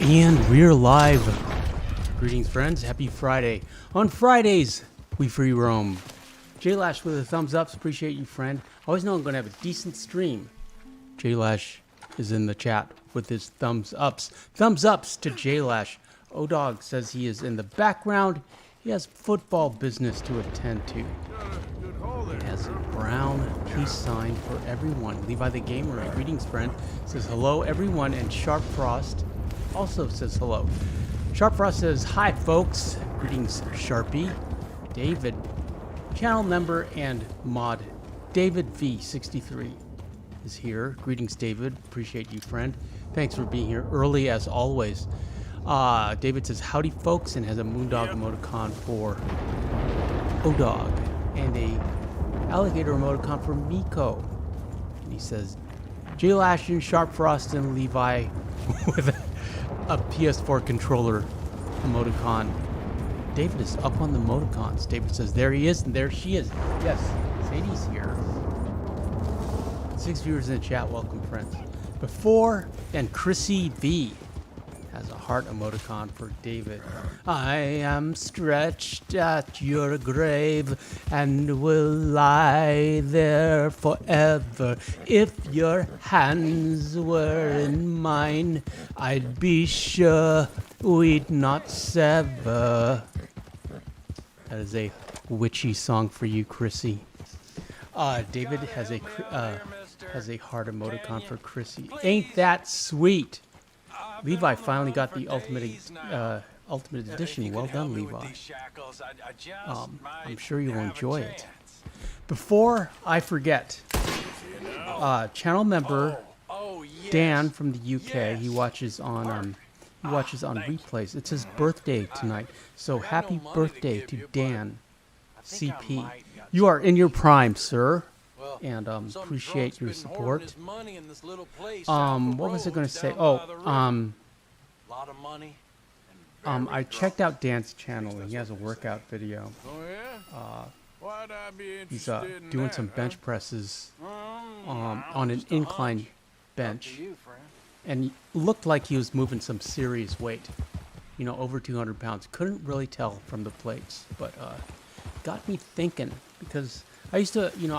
And we're live. Greetings, friends. Happy Friday. On Fridays, we free roam. J-Lash with a thumbs ups. Appreciate you, friend. Always know I'm going to have a decent stream. J-Lash is in the chat with his thumbs ups. Thumbs ups to J-Lash. O-Dog says he is in the background. He has football business to attend to. He has a brown peace sign for everyone. Levi the Gamer, greetings, friend. Says hello, everyone. And Sharp Frost also says hello. Sharp Frost says, hi, folks. Greetings, Sharpie. David, channel member and mod. David V63 is here. Greetings, David. Appreciate you, friend. Thanks for being here early as always. David says, howdy, folks, and has a Moondog emoticon for O-Dog and a alligator emoticon for Miko. And he says, J-Lash and Sharp Frost and Levi with a PS4 controller emoticon. David is up on the emoticons. David says, there he is, and there she is. Yes, Sadie's here. 6 viewers in the chat. Welcome, friends. Before, and Chrissy V has a heart emoticon for David. I am stretched at your grave and will lie there forever. If your hands were in mine, I'd be sure we'd not sever. That is a witchy song for you, Chrissy. David has a heart emoticon for Chrissy. Ain't that sweet? Levi finally got the ultimate edition. Well done, Levi. I'm sure you'll enjoy it. Before I forget, channel member Dan from the UK. He watches on replays. It's his birthday tonight, so happy birthday to Dan CP. You are in your prime, sir. And appreciate your support. What was I going to say? I checked out Dan's channel and he has a workout video. He's doing some bench presses on an incline bench, and he looked like he was moving some serious weight. You know, over 200 pounds. Couldn't really tell from the plates, but got me thinking, because I used to, you know,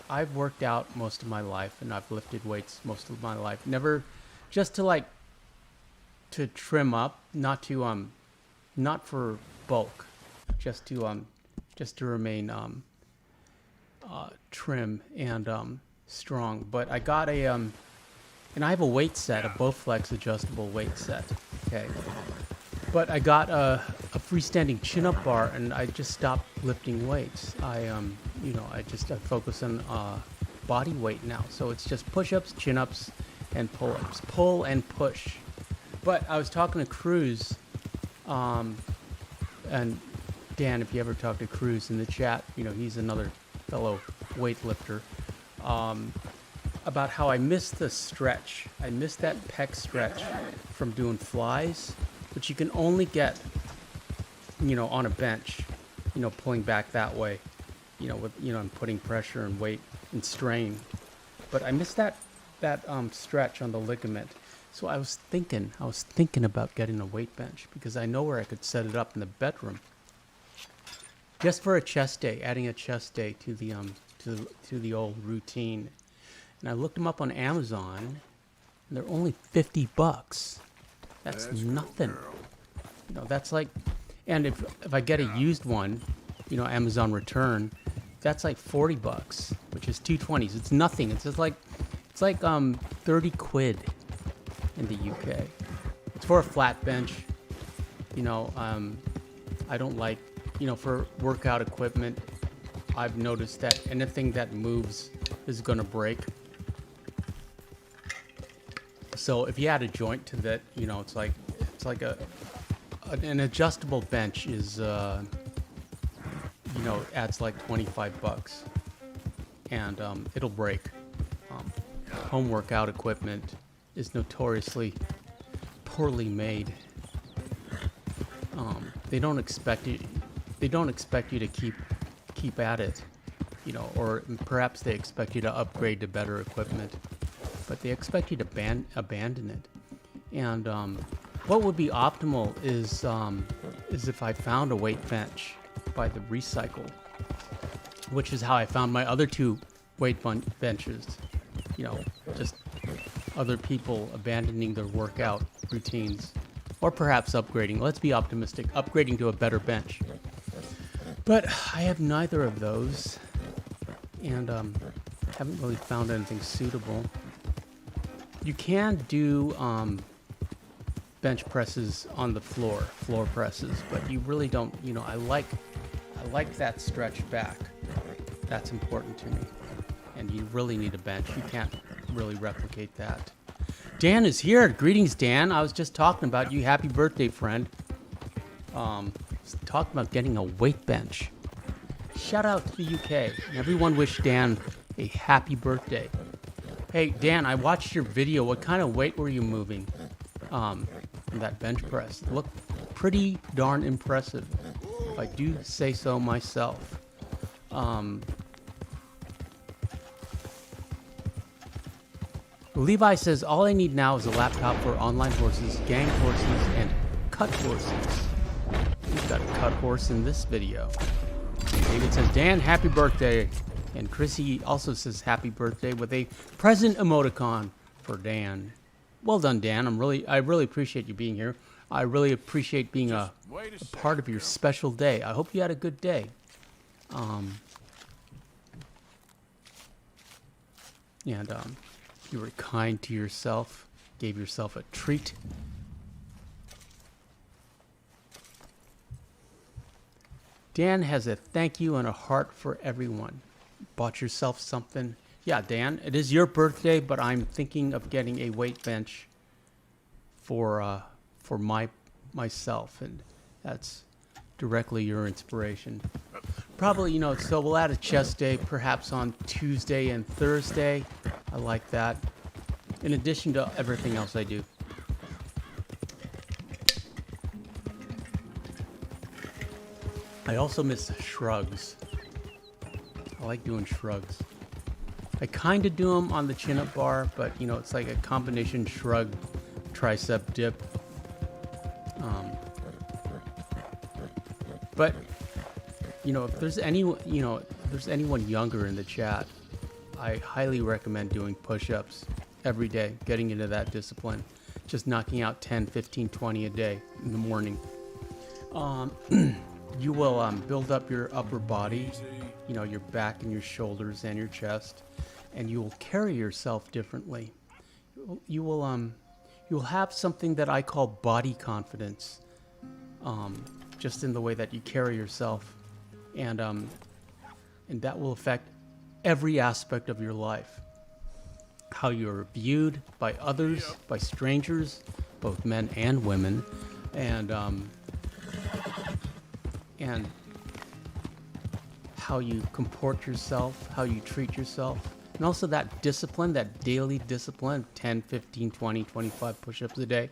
I've worked out most of my life, and I've lifted weights most of my life. Never just to trim up, not for bulk, just to remain trim and strong. But I got and I have a weight set, a Bowflex adjustable weight set. Okay. But I got a freestanding chin-up bar, and I just stopped lifting weights. I focus on body weight now. So it's just push-ups, chin-ups, and pull-ups. Pull and push. But I was talking to Cruz, and Dan, if you ever talk to Cruz in the chat, you know, he's another fellow weightlifter, about how I missed the stretch. I missed that pec stretch from doing flies, which you can only get, you know, on a bench, you know, pulling back that way, you know, with, you know, and putting pressure and weight and strain. But I missed that stretch on the ligament. So I was thinking about getting a weight bench, because I know where I could set it up in the bedroom, just for a chest day, adding a chest day to the old routine. And I looked them up on Amazon, and they're only $50. That's nothing. Cool, you know, that's like, and if I get a used one, you know, Amazon return, that's like $40, which is $220. It's nothing. It's just like, it's like 30 quid in the UK. It's for a flat bench. You know, I don't like, you know, for workout equipment, I've noticed that anything that moves is gonna break. So if you add a joint to that, you know, it's like an adjustable bench is, you know, adds like $25, and it'll break. Home workout equipment is notoriously poorly made. They don't expect you to keep at it, you know, or perhaps they expect you to upgrade to better equipment, but they expect you to abandon it. And What would be optimal is if I found a weight bench by the recycle, which is how I found my other two benches. You know, just other people abandoning their workout routines, or perhaps upgrading. Let's be optimistic, upgrading to a better bench. But I have neither of those, and haven't really found anything suitable. You can do bench presses on the floor presses, but you really don't. You know, I like that stretch back. That's important to me, and you really need a bench. You can't really replicate that. Dan is here. Greetings, Dan. I was just talking about you. Happy birthday, friend. Talking about getting a weight bench. Shout out to the UK. And everyone wish Dan a happy birthday. Hey, Dan, I watched your video. What kind of weight were you moving from that bench press? It looked pretty darn impressive, if I do say so myself. Levi says, all I need now is a laptop for online horses, gang horses, and cut horses. We've got a cut horse in this video. David says, Dan, happy birthday. And Chrissy also says happy birthday with a present emoticon for Dan. Well done, Dan. I really appreciate you being here. I really appreciate being a part of your special day. I hope you had a good day. You were kind to yourself, gave yourself a treat. Dan has a thank you and a heart for everyone. Bought yourself something. Yeah, Dan, it is your birthday, but I'm thinking of getting a weight bench for myself, and that's directly your inspiration. Probably, so we'll add a chest day perhaps on Tuesday and Thursday. I like that. In addition to everything else I do. I also miss shrugs. I like doing shrugs. I kind of do them on the chin-up bar, but it's like a combination shrug, tricep dip. But if there's anyone younger in the chat, I highly recommend doing push-ups every day, getting into that discipline, just knocking out 10, 15, 20 a day in the morning. You will build up your upper body, your back and your shoulders and your chest, and you will carry yourself differently. You'll have something that I call body confidence, just in the way that you carry yourself, and that will affect every aspect of your life. How you're viewed by others, by strangers, both men and women, and how you comport yourself, how you treat yourself, and also that discipline, that daily discipline, 10, 15, 20, 25 push-ups a day,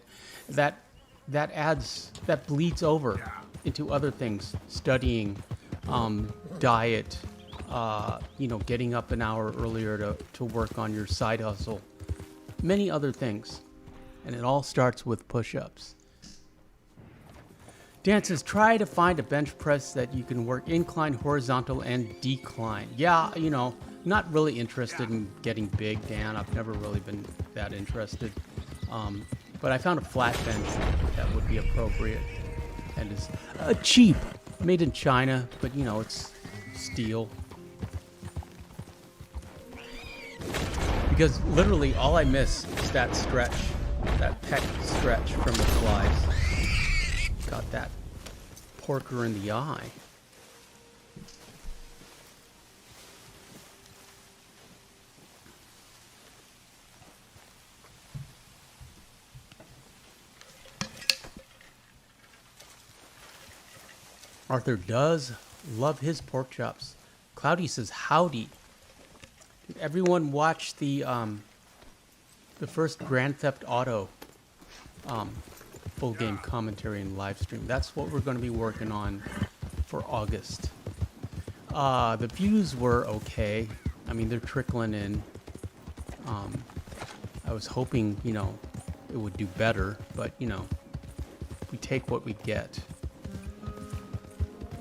that bleeds over into other things, studying, diet, getting up an hour earlier to work on your side hustle, many other things. And it all starts with push-ups. Dan says, try to find a bench press that you can work incline, horizontal, and decline. Yeah, not really interested in getting big, Dan. I've never really been that interested. But I found a flat bench that would be appropriate and is cheap, made in China, but it's steel. Because literally all I miss is that stretch, that pec stretch from the flies. Got that porker in the eye. Arthur does love his pork chops. Cloudy says, howdy. Did everyone watch the first Grand Theft Auto full game commentary and live stream? That's what we're going to be working on for August. The views were okay. I mean, they're trickling in. I was hoping, it would do better, but, we take what we get.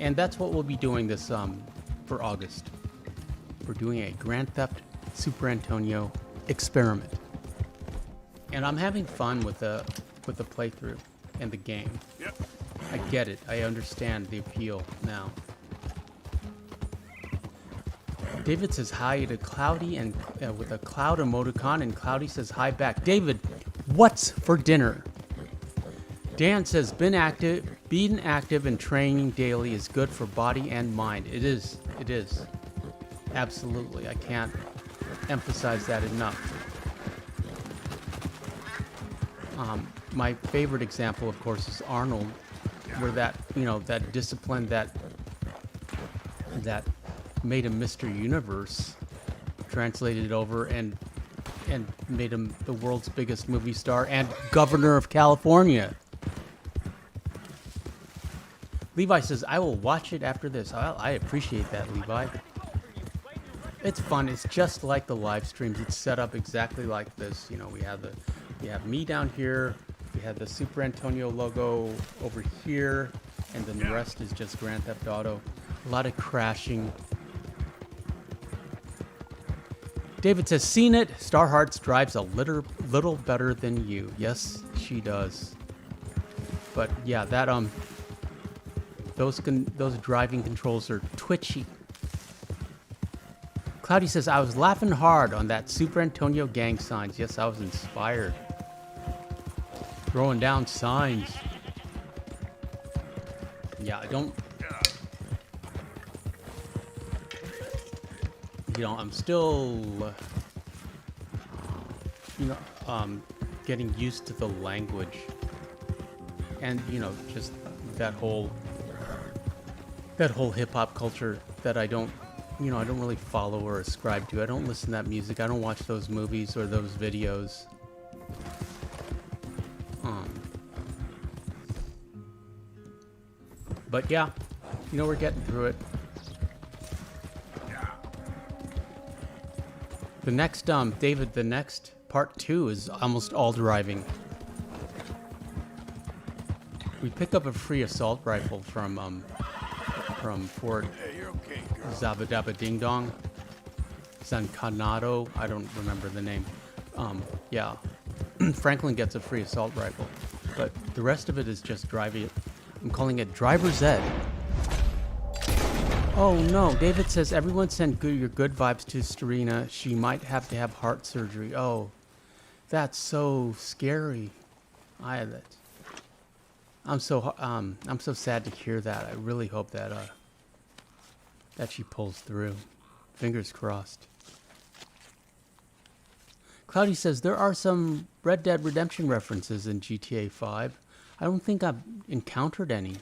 And that's what we'll be doing this for August. We're doing a Grand Theft Superantonio experiment. And I'm having fun with the playthrough and the game. Yep. I get it. I understand the appeal now. David says hi to Cloudy and with a cloud emoticon, and Cloudy says hi back. David, what's for dinner? Dan says being active and training daily is good for body and mind. It is. It is. Absolutely. I can't emphasize that enough. My favorite example, of course, is Arnold, where that discipline that made him Mr. Universe translated over and made him the world's biggest movie star and governor of California. Levi says, I will watch it after this. I appreciate that, Levi. It's fun. It's just like the live streams. It's set up exactly like this. You know, we have me down here. We have the Super Antonio logo over here, and then the rest is just Grand Theft Auto. A lot of crashing. David says, seen it. Starhearts drives a little better than you. Yes, she does. But yeah, that those driving controls are twitchy. Cloudy says, I was laughing hard on that Super Antonio gang signs. Yes, I was inspired. Throwing down signs. Yeah, I don't... You know, I'm still... getting used to the language. And, you know, just that whole hip-hop culture that I don't really follow or ascribe to. I don't listen to that music. I don't watch those movies or those videos. But yeah, you know, we're getting through it. The next, David, the next part 2 is almost all driving. We pick up a free assault rifle from Fort Zabadaba Ding Dong. Zancanado, I don't remember the name. Yeah. Franklin gets a free assault rifle. But the rest of it is just driving. I'm calling it driver's ed. Oh no, David says everyone send your good vibes to Serena. She might have to have heart surgery. Oh, that's so scary. I'm so sad to hear that. I really hope that that she pulls through. Fingers crossed. Cloudy says there are some Red Dead Redemption references in GTA 5. I don't think I've encountered any.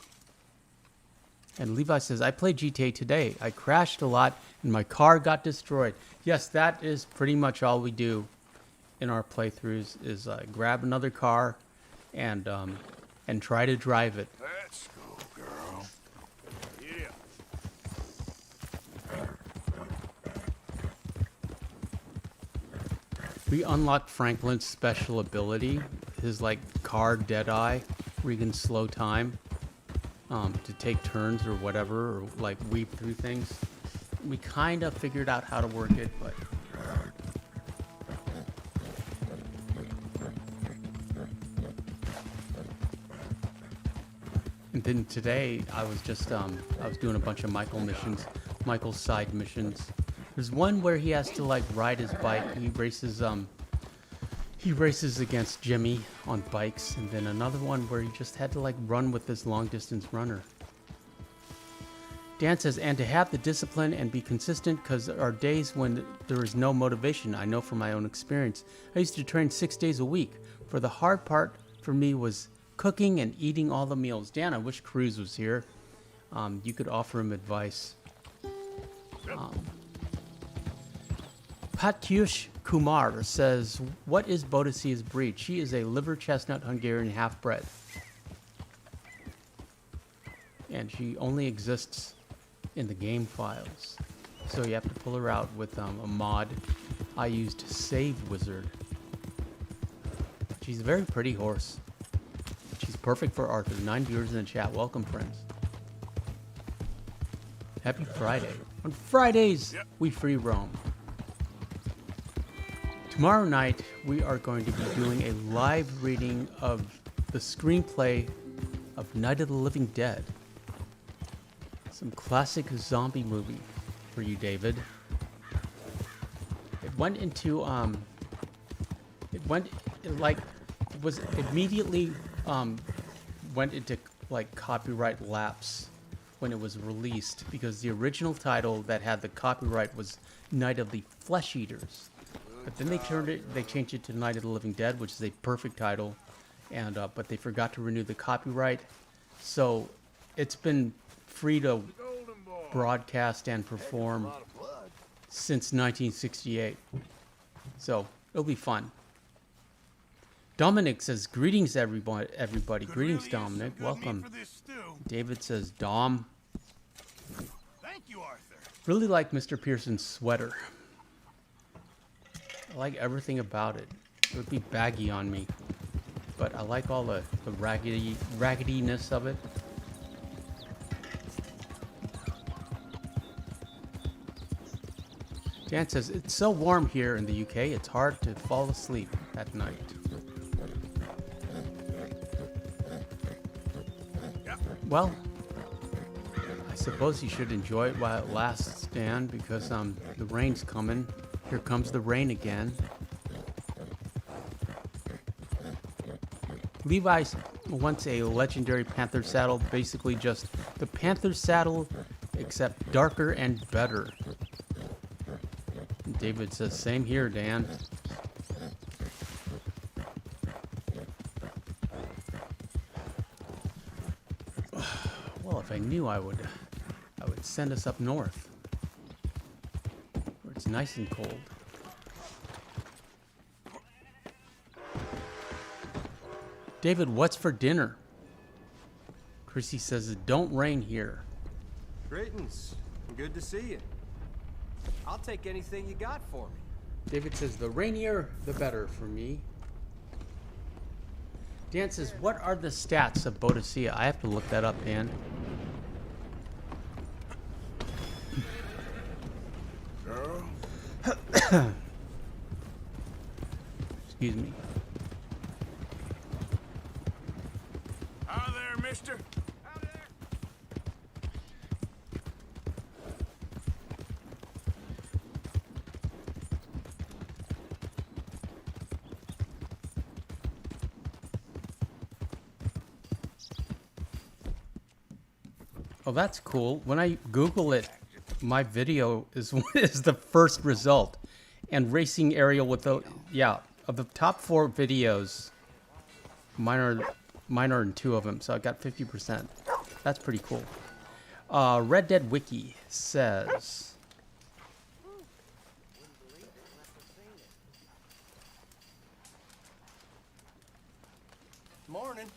And Levi says, I played GTA today. I crashed a lot and my car got destroyed. Yes, that is pretty much all we do in our playthroughs is grab another car and try to drive it. Let's go, girl. Yeah. We unlocked Franklin's special ability, his like car Deadeye, where you can slow time to take turns or whatever, or like weave through things. We kind of figured out how to work it, but and then today I was just I was doing a bunch of Michael's side missions. There's one where he has to like ride his bike. He races against Jimmy on bikes, and then another one where he just had to like run with this long distance runner. Dan says, and to have the discipline and be consistent, because there are days when there is no motivation. I know from my own experience. I used to train 6 days a week. For the hard part for me was cooking and eating all the meals. Dan, I wish Cruz was here. You could offer him advice. Patyush Kumar says, what is Boadicea's breed? She is a liver chestnut Hungarian half-bred. And she only exists in the game files. So you have to pull her out with a mod. I used Save Wizard. She's a very pretty horse. She's perfect for Arthur. 9 viewers in the chat. Welcome, friends. Happy Friday. On Fridays, we free roam. Tomorrow night, we are going to be doing a live reading of the screenplay of Night of the Living Dead. Some classic zombie movie for you, David. It went into, was immediately, went into, like, copyright lapse when it was released, because the original title that had the copyright was Night of the Flesh Eaters. But then they changed it to Night of the Living Dead, which is a perfect title, and but they forgot to renew the copyright, so it's been free to broadcast and perform since 1968. So it'll be fun. Dominic says, greetings everybody. Greetings, Dominic. Welcome. David says, Dom. Thank you, Arthur. Really like Mr. Pearson's sweater. I like everything about it. It would be baggy on me, but I like all the raggediness of it. Dan says, it's so warm here in the UK, it's hard to fall asleep at night. Well, I suppose you should enjoy it while it lasts, Dan, because the rain's coming. Here comes the rain again. Levi wants a legendary Panther saddle, basically just the Panther saddle, except darker and better. And David says, same here, Dan. Well, if I knew, I would send us up north, where it's nice and cold. David, what's for dinner? Chrissy says, it don't rain here. Greetings. Good to see you. I'll take anything you got for me. David says, the rainier, the better for me. Dan says, what are the stats of Boadicea? I have to look that up, Dan. Girl? Excuse me. Hi there, mister. Hi there. Oh, that's cool. When I Google it, my video is the first result. And racing aerial with the, yeah, of the top 4 videos, mine are in 2 of them, so I got 50%. That's pretty cool. Red Dead Wiki says, Morning.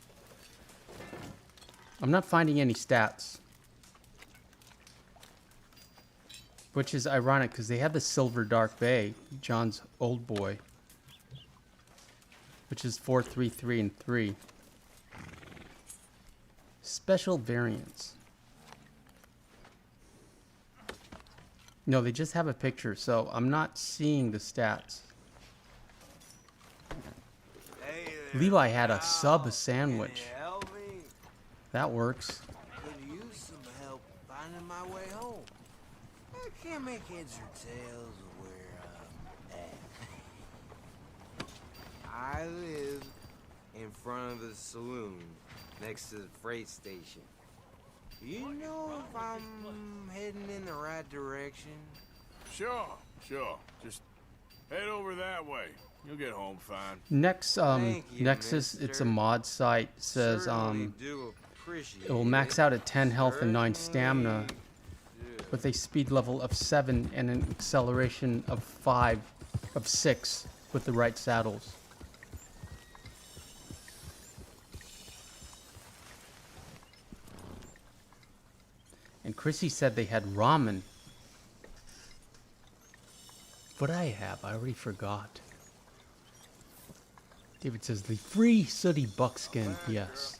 I'm not finding any stats. Which is ironic, because they have the Silver Dark Bay, John's old boy. Which is 4, 3, 3, and 3. Special variants. No, they just have a picture, so I'm not seeing the stats. Hey there. Levi had a sub sandwich. Can you help me? That works. Could use some help finding my way home. I can't make heads or tails of where I'm at. I live in front of the saloon next to the freight station. You know if I'm heading in the right direction? Sure. Just head over that way. You'll get home fine. Next, Thank you, Nexus, it's a mod site, says, Certainly do appreciate it will max out at 10 health and 9 stamina, do. with a speed level of 7 and an acceleration of 6 with the right saddles. And Chrissy said they had ramen. What I have, I already forgot. David says the free sooty buckskin, yes.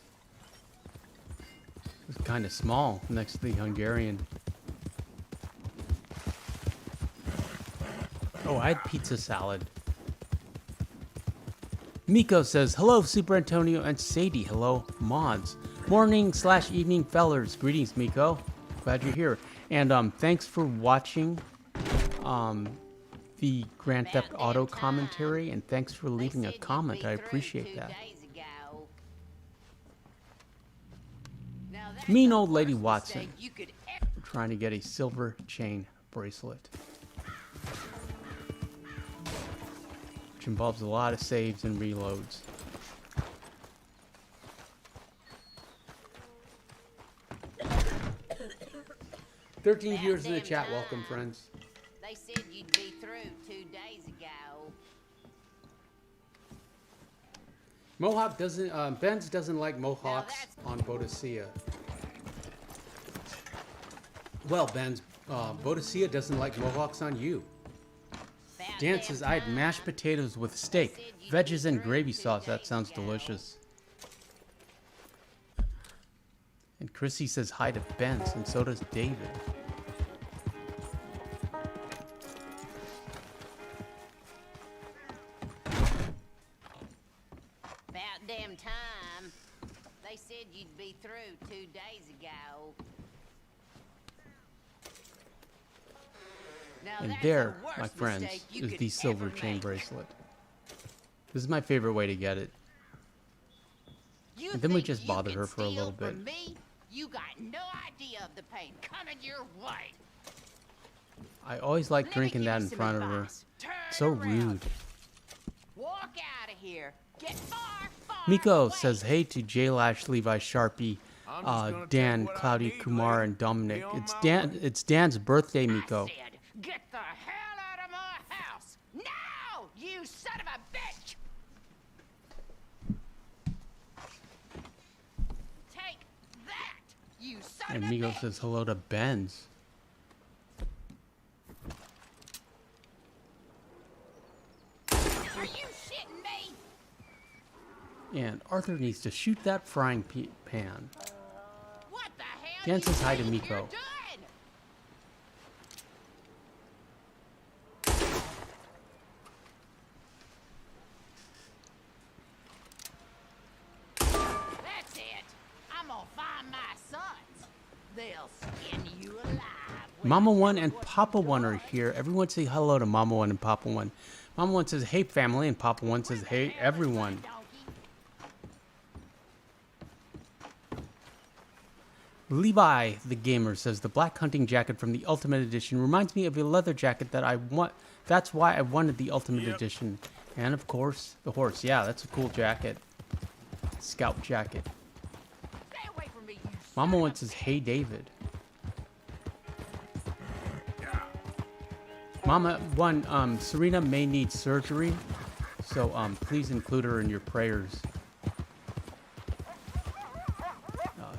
kind of small next to the Hungarian. Oh, I had pizza salad. Miko says, hello, Super Antonio and Sadie. Hello, mods. Morning/evening, fellers. Greetings, Miko. Glad you're here. And thanks for watching the Grand Theft Auto commentary, and thanks for leaving a comment. I appreciate that. Mean old lady Watson. We're trying to get a silver chain bracelet, which involves a lot of saves and reloads. "13 viewers in the chat. Welcome, friends." They said you'd be through 2 days ago. Mohawk doesn't, Benz doesn't like Mohawks on Boadicea. Well, Benz, Boadicea doesn't like Mohawks on you. Dan says, I had mashed potatoes with steak, veggies, and gravy sauce. That sounds delicious. And Chrissy says hi to Benz, and so does David. About damn time. They said you'd be through 2 days ago. Now And that's there, the worst my friends, mistake you is could the silver ever chain make. bracelet. This is my favorite way to get it. You And then we think just you bothered can her for a steal little bit. from me? You got no idea of the pain coming your way. I always like Let me drinking give that you in some front of her. advice. Turn So around. rude. Walk out of here. Get far, far Miko away. says hey to J Lash, Levi, Sharpie, I'm just gonna Dan, take what I Cloudy, need, Kumar, lady. and Dominic. Be on It's my Dan. way. It's Dan's birthday, I Miko. said, get the hell out of my house. Now, you son of a bitch. Take that, you son And of a Miko bitch. says hello to Benz. Are you shitting me? And Arthur needs to shoot that frying pan. What the hell Dan you says hi to think Miko. you're doing? That's it. I'm gonna find my sons. They'll skin you alive. when Mama I tell One them and what Papa you've One are done. here. Everyone say hello to Mama One and Papa One. Mama One says hey family, and Papa One says hey everyone. Levi the Gamer says the black hunting jacket from the Ultimate Edition reminds me of a leather jacket that I want. That's why I wanted the Ultimate Yep. Edition. And of course, the horse. Yeah, that's a cool jacket. Scout jacket. Stay away from me, you Mama son One of a says bitch. hey David. Mama One, Serena may need surgery, so please include her in your prayers.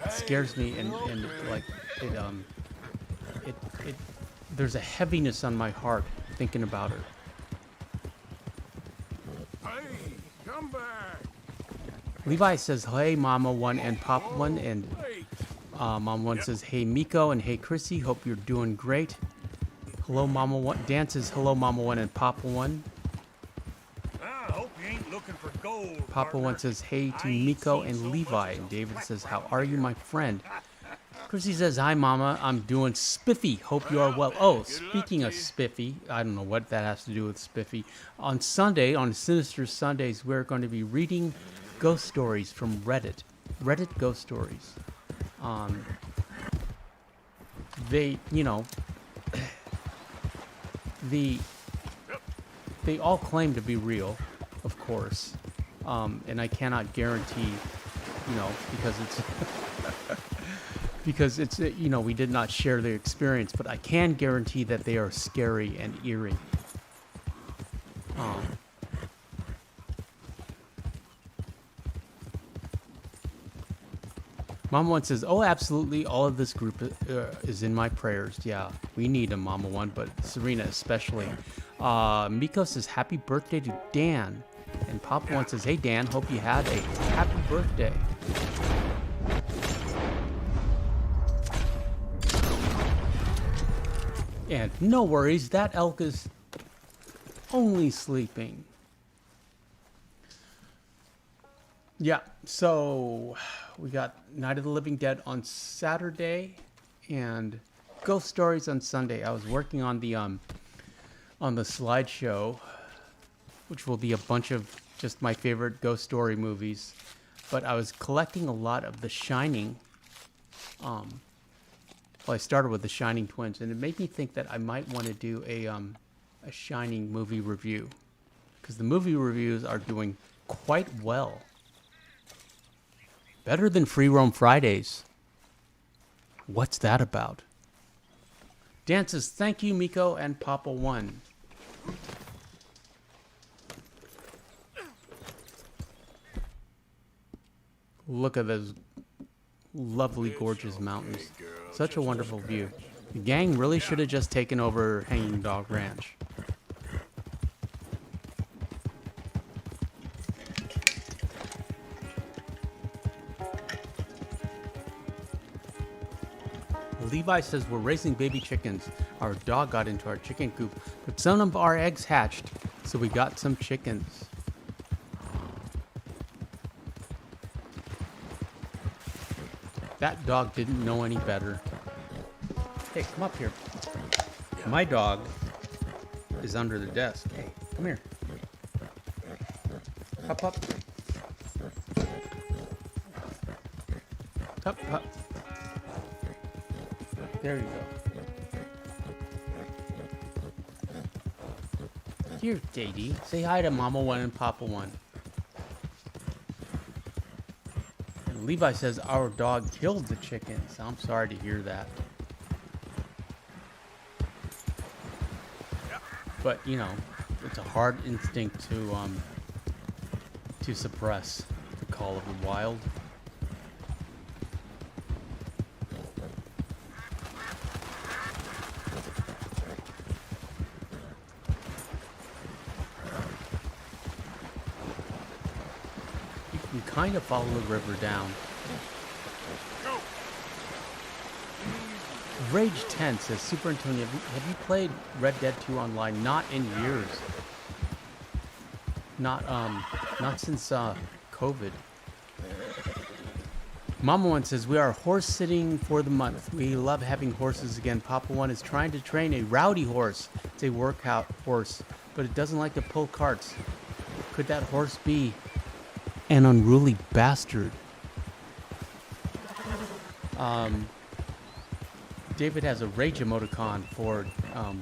It scares me, and like it there's a heaviness on my heart thinking about her. Hey, come back. Levi says hey Mama One and Papa One, and Wait. Mama One says hey Miko and hey Chrissy, hope you're doing great. Hello Mama One. Dan says hello Mama One and Papa One. I hope you ain't looking for gold. Papa partner. One says hey to I ain't Miko seen and so much Levi, as a and David flat says how rock are you here. my friend? Chrissy says hi Mama, I'm doing spiffy, hope you are well. Oh, Good luck speaking to of you. spiffy, I don't know what that has to do with spiffy. On Sunday, on Sinister Sundays, we're going to be reading ghost stories from Reddit ghost stories. They, you know, they all claim to be real, of course, and I cannot guarantee, you know, because it's you know, we did not share their experience, but I can guarantee that they are scary and eerie. Mama One says, oh, absolutely, all of this group is in my prayers. Yeah, we need them, Mama One, but Serena especially. Miko says, happy birthday to Dan. And Papa One says, hey, Dan, hope you had a happy birthday. And no worries, that elk is only sleeping. Yeah, so we got Night of the Living Dead on Saturday and Ghost Stories on Sunday. I was working on the slideshow, which will be a bunch of just my favorite ghost story movies. But I was collecting a lot of The Shining. Well, I started with The Shining Twins, and it made me think that I might want to do a Shining movie review, because the movie reviews are doing quite well. Better than Free Roam Fridays. What's that about? Dan says, thank you, Miko and Papa One. Look at those lovely, gorgeous mountains. Such a wonderful view. The gang really should have just taken over Hanging Dog Ranch. Levi says, we're raising baby chickens. Our dog got into our chicken coop, but some of our eggs hatched, so we got some chickens. That dog didn't know any better. Hey, come up here. My dog is under the desk. Hey, come here. Hop, hop. Hop, hop. There you go. Here, Daddy. Say hi to Mama One and Papa One. And Levi says our dog killed the chickens. I'm sorry to hear that. But you know, it's a hard instinct to suppress. The call of the wild. You kind of follow the river down. Rage 10 says, Super Antonio, have you played Red Dead 2 online? Not in years. Not since COVID. Mama One says, we are horse sitting for the month. We love having horses again. Papa One is trying to train a rowdy horse. It's a workout horse, but it doesn't like to pull carts. Could that horse be an unruly bastard? David has a rage emoticon for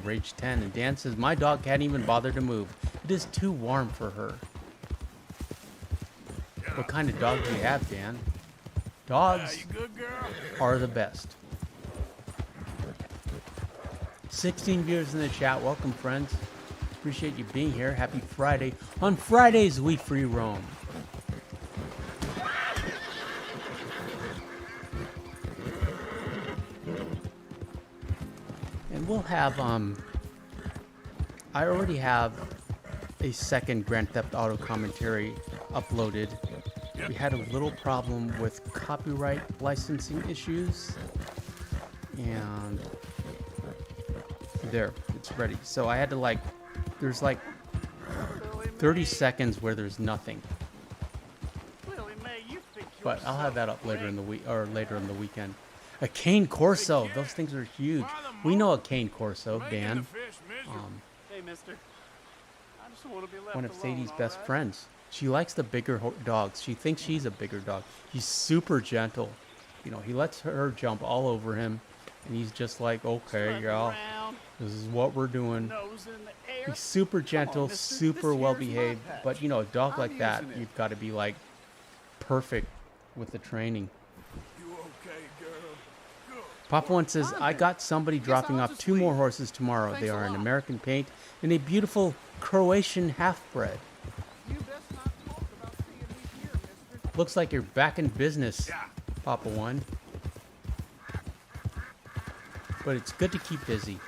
Rage 10, and Dan says, my dog can't even bother to move. It is too warm for her. What kind of dog do you have, Dan? Dogs are the best. 16 viewers in the chat. Welcome, friends. Appreciate you being here. Happy Friday. On Fridays, we free roam. And we'll have, I already have a second Grand Theft Auto commentary uploaded. We had a little problem with copyright licensing issues. And there, it's ready. So I had to there's 30 seconds where there's nothing. But I'll have that up later in the week, or later in the weekend. A cane Corso, those things are huge. We know a cane Corso, Dan. Hey, mister. I just want to be left One of alone, Sadie's all best right? friends. She likes the bigger dogs. She thinks she's a bigger dog. He's super gentle. You know, he lets her jump all over him, and he's just like, okay, Strutting y'all, around, this is what we're doing. nose in the air. He's super gentle, mister. super This well here's my behaved. patch. But you know, a dog I'm like that, using it. you've got to be like perfect with the training. You okay, girl? Good. Papa One says, I got somebody dropping I'll off just 2 more leave. horses tomorrow. Thanks They a are in lot. American paint and a beautiful Croatian half-bred. You best not talk about seeing me here, mister. Looks like you're back in business, Papa One. But it's good to keep busy.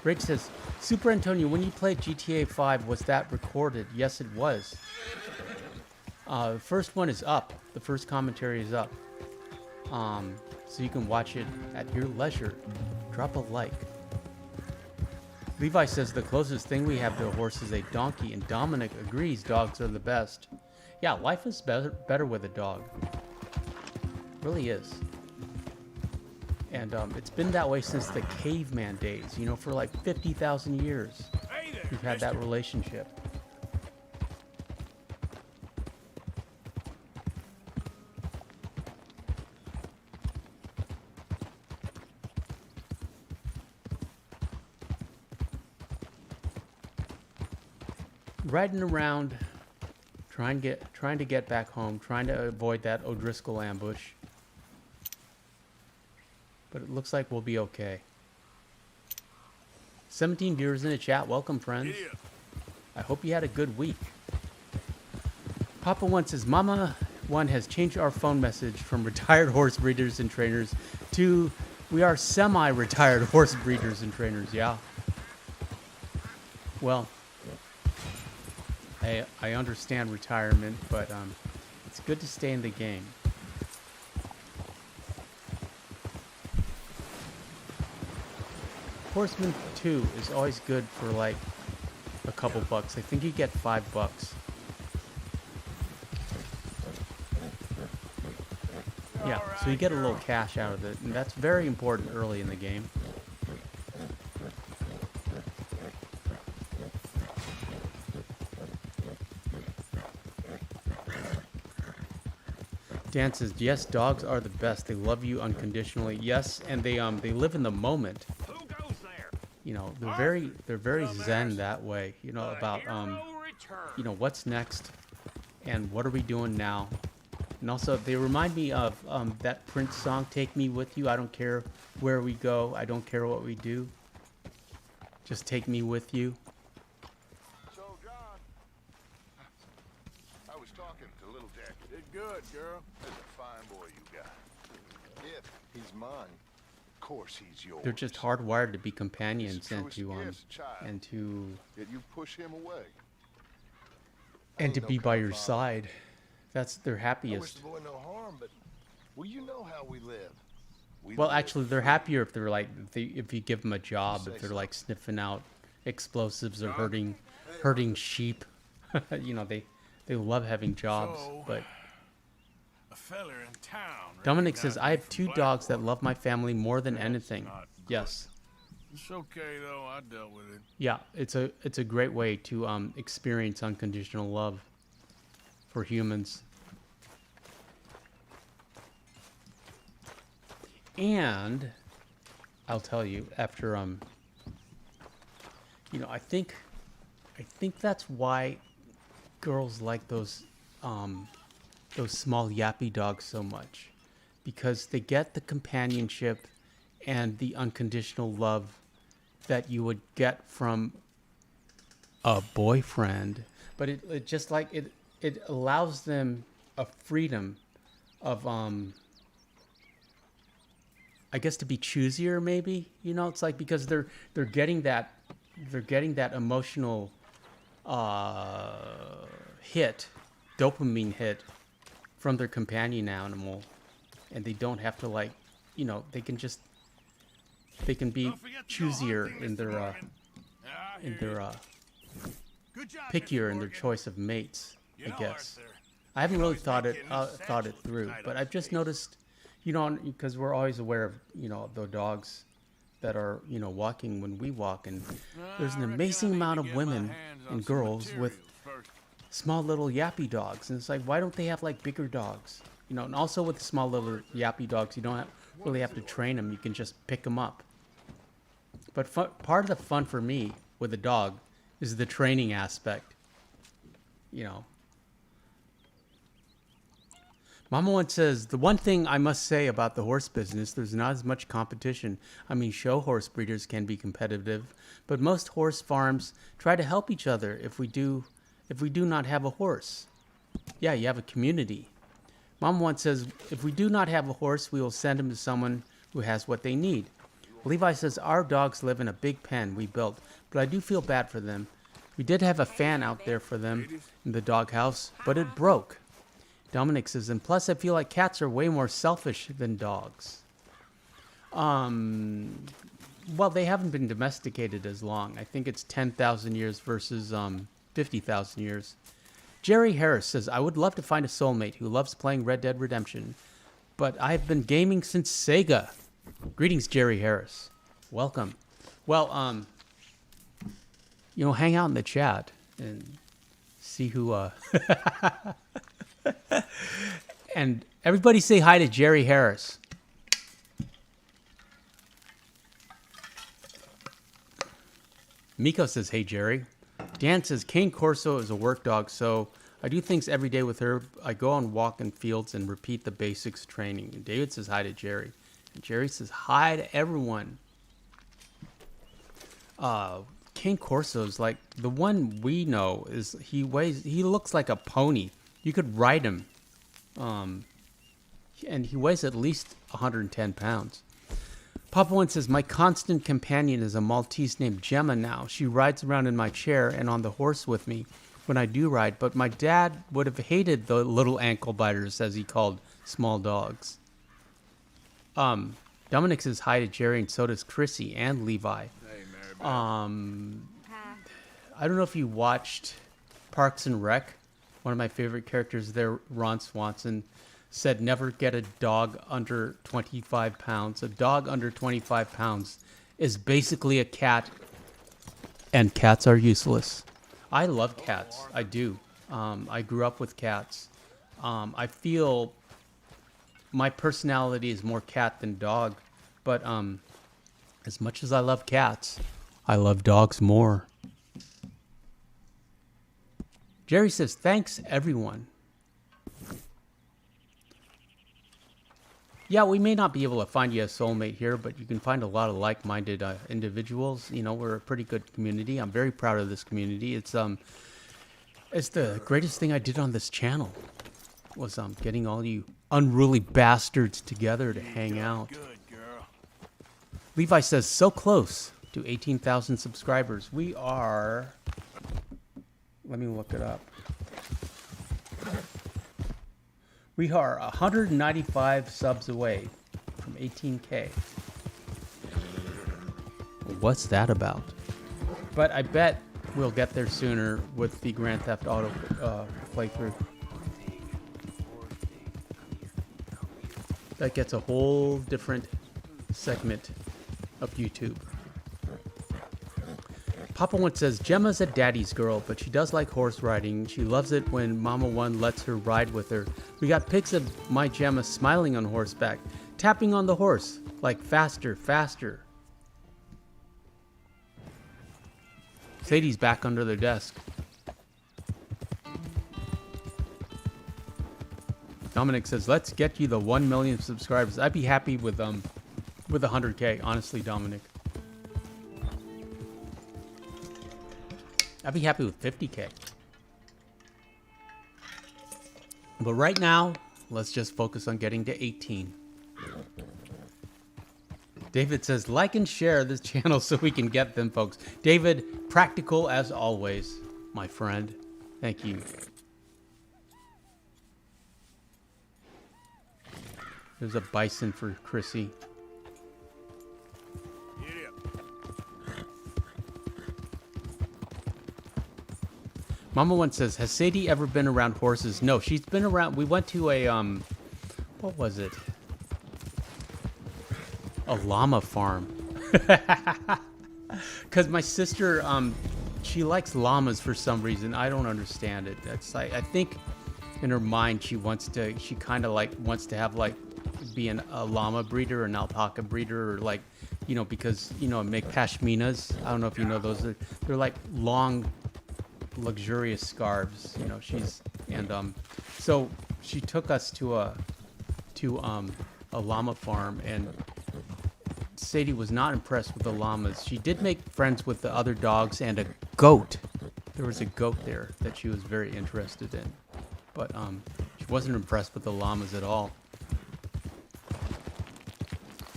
Rick says, Super Antonio, when you played GTA 5, was that recorded? Yes, it was. The first one is up. The first commentary is up. so you can watch it at your leisure. Drop a like. Levi says the closest thing we have to a horse is a donkey, and Dominic agrees dogs are the best. Yeah, life is better with a dog. Really is. And it's been that way since the caveman days, you know, for like 50,000 years. Hey there, We've had that relationship. Riding around, trying to get back home, trying to avoid that O'Driscoll ambush. But it looks like we'll be okay. 17 viewers in the chat. Welcome, friends. I hope you had a good week. Papa One says, Mama One has changed our phone message from retired horse breeders and trainers to we are semi-retired horse breeders and trainers. Yeah. Well, I understand retirement, but it's good to stay in the game. Horseman 2 is always good for like a couple bucks. I think you get $5. Yeah, so you get a little cash out of it, and that's very important early in the game. Dan says, yes, dogs are the best. They love you unconditionally. Yes, and they live in the moment. Who goes there? You know, they're very zen that way. You know, about you know, what's next and what are we doing now. And also they remind me of that Prince song, Take Me With You. I don't care where we go. I don't care what we do. Just take me with you. So, John, I was talking to little Jack. Did good, girl. There's a fine boy you got. If he's mine, of course he's yours. They're just hardwired to be companions He's the and to truest gift, child. and to Yet you push him away. and to Ain't no be by kind your of father. side. That's their I wish happiest. the boy no harm, but well, you know how we live. We Well, live actually, they're free. happier if they're like if you give them a job, Say if they're so. like sniffing out explosives or herding sheep. You know, they love having jobs. So, But A feller in town. Dominic says, recognized I me have from 2 dogs that Blackwater. love my family more than That's anything. not good. Yes. It's okay though. I dealt with it. Yeah, it's a great way to experience unconditional love for humans. And I'll tell you, after you know, I think that's why girls like those small yappy dogs so much, because they get the companionship and the unconditional love that you would get from a boyfriend, but it just like it allows them a freedom of I guess to be choosier, maybe, you know. It's like because they're getting that emotional hit, dopamine hit from their companion animal, and they don't have to, like, you know, they can be Don't forget to go choosier hunting, in Mr. their Morgan. I hear you. Good job, Mr. pickier in their Morgan. choice of mates, You I know, guess. Arthur, I haven't really always thought make it you a new thought it satchel through, tied but on I've your just face. noticed, you know, because we're always aware of, you know, the dogs that are, you know, walking when we walk, and there's an I reckon amazing I need amount to of get my women hands on and some girls with materials first. small little yappy dogs, and it's like, why don't they have like bigger dogs, you know? And also with the small little yappy dogs, you don't really have to train them, you can just pick them up. But part of the fun for me with a dog is the training aspect, you know. Mama One says, the one thing I must say about the horse business, there's not as much competition. I mean, show horse breeders can be competitive, but most horse farms try to help each other if we do not have a horse. Yeah, you have a community. Mama One says, if we do not have a horse, we will send him to someone who has what they need. Levi says, our dogs live in a big pen we built, but I do feel bad for them. We did have a fan out there for them in the doghouse, but it broke. Dominic says, and plus I feel like cats are way more selfish than dogs. Well, they haven't been domesticated as long. I think it's 10,000 years versus 50,000 years. Jerry Harris says, I would love to find a soulmate who loves playing Red Dead Redemption, but I've been gaming since Sega. Greetings, Jerry Harris. Welcome. Well, hang out in the chat and see who, and everybody say hi to Jerry Harris. Miko says, hey, Jerry. Dan says, Cane Corso is a work dog, so I do things every day with her. I go on walk in fields and repeat the basics training. And David says hi to Jerry. And Jerry says hi to everyone. Cane Corso is like, the one we know is, he looks like a pony. You could ride him. And he weighs at least 110 pounds. Papa One says, my constant companion is a Maltese named Gemma now. She rides around in my chair and on the horse with me when I do ride, but my dad would have hated the little ankle biters, as he called small dogs. Dominic says hi to Jerry, and so does Chrissy and Levi. Hey, Mary Beth. I don't know if you watched Parks and Rec. One of my favorite characters there, Ron Swanson, said never get a dog under 25 pounds. A dog under 25 pounds is basically a cat, and cats are useless. I love cats. I do. I grew up with cats. I feel my personality is more cat than dog, but as much as I love cats, I love dogs more. Jerry says, thanks, everyone. Yeah, we may not be able to find you a soulmate here, but you can find a lot of like-minded individuals. You know, we're a pretty good community. I'm very proud of this community. It's the greatest thing I did on this channel was getting all you unruly bastards together to hang out. Good girl. Levi says, so close to 18,000 subscribers. We are... Let me look it up. We are 195 subs away from 18K. What's that about? But I bet we'll get there sooner with the Grand Theft Auto playthrough. That gets a whole different segment of YouTube. Papa One says, Gemma's a daddy's girl, but she does like horse riding. She loves it when Mama One lets her ride with her. We got pics of my Gemma smiling on horseback, tapping on the horse, like faster, faster. Sadie's back under their desk. Dominic says, let's get you the 1 million subscribers. I'd be happy with 100K, honestly, Dominic. I'd be happy with 50K. But right now, let's just focus on getting to 18. David says, like and share this channel so we can get them, folks. David, practical as always, my friend. Thank you. There's a bison for Chrissy. Mama One says, has Sadie ever been around horses? No, she's been around. We went to a, what was it? A llama farm. Because my sister, she likes llamas for some reason. I don't understand it. That's like, I think in her mind, she kind of like wants to have like, be a llama breeder or an alpaca breeder, or like, you know, because, you know, make pashminas. I don't know if you know those. They're like long, luxurious scarves, you know. So she took us to a llama farm, and Sadie was not impressed with the llamas. She did make friends with the other dogs and a goat. There was a goat there that she was very interested in, but she wasn't impressed with the llamas at all.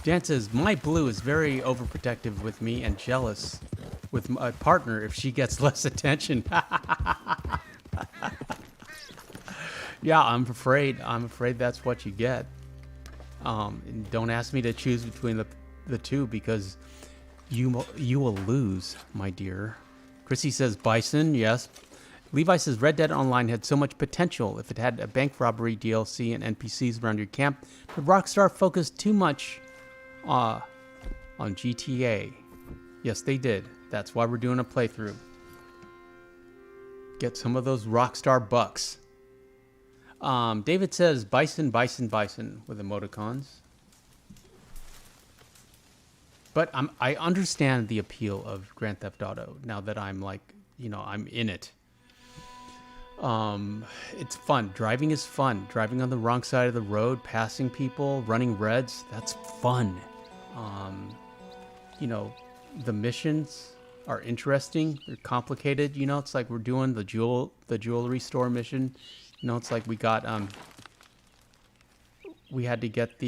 Dan says, my Blue is very overprotective with me and jealous with my partner if she gets less attention. Yeah, I'm afraid. I'm afraid that's what you get. And don't ask me to choose between the two because you will lose, my dear. Chrissy says Bison, yes. Levi says Red Dead Online had so much potential if it had a bank robbery DLC and NPCs around your camp, but Rockstar focused too much on GTA. Yes, they did. That's why we're doing a playthrough. Get some of those Rockstar bucks. David says Bison, Bison, Bison with emoticons. But I understand the appeal of Grand Theft Auto now that I'm like, I'm in it. It's fun. Driving is fun. Driving on the wrong side of the road, passing people, running reds, that's fun. The missions are interesting. They're complicated. It's like we're doing the jewelry store mission. It's like we got we had to get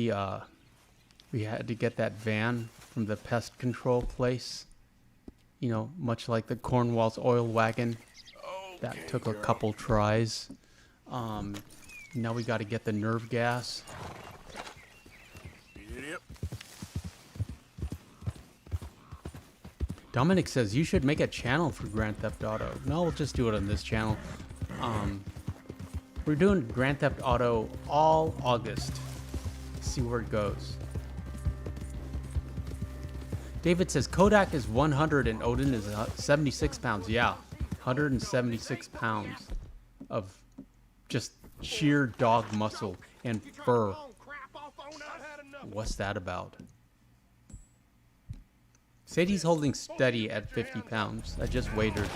that van from the pest control place. Much like the Cornwall's oil wagon. That took a couple tries. Now we got to get the nerve gas. Yep. Dominic says you should make a channel for Grand Theft Auto. No, we'll just do it on this channel. We're doing Grand Theft Auto all August. See where it goes. David says Kodak is 100 and Odin is 76 pounds. Yeah, 176 pounds of just sheer dog muscle and fur. What's that about? Sadie's holding steady at 50 pounds. I just weighed her.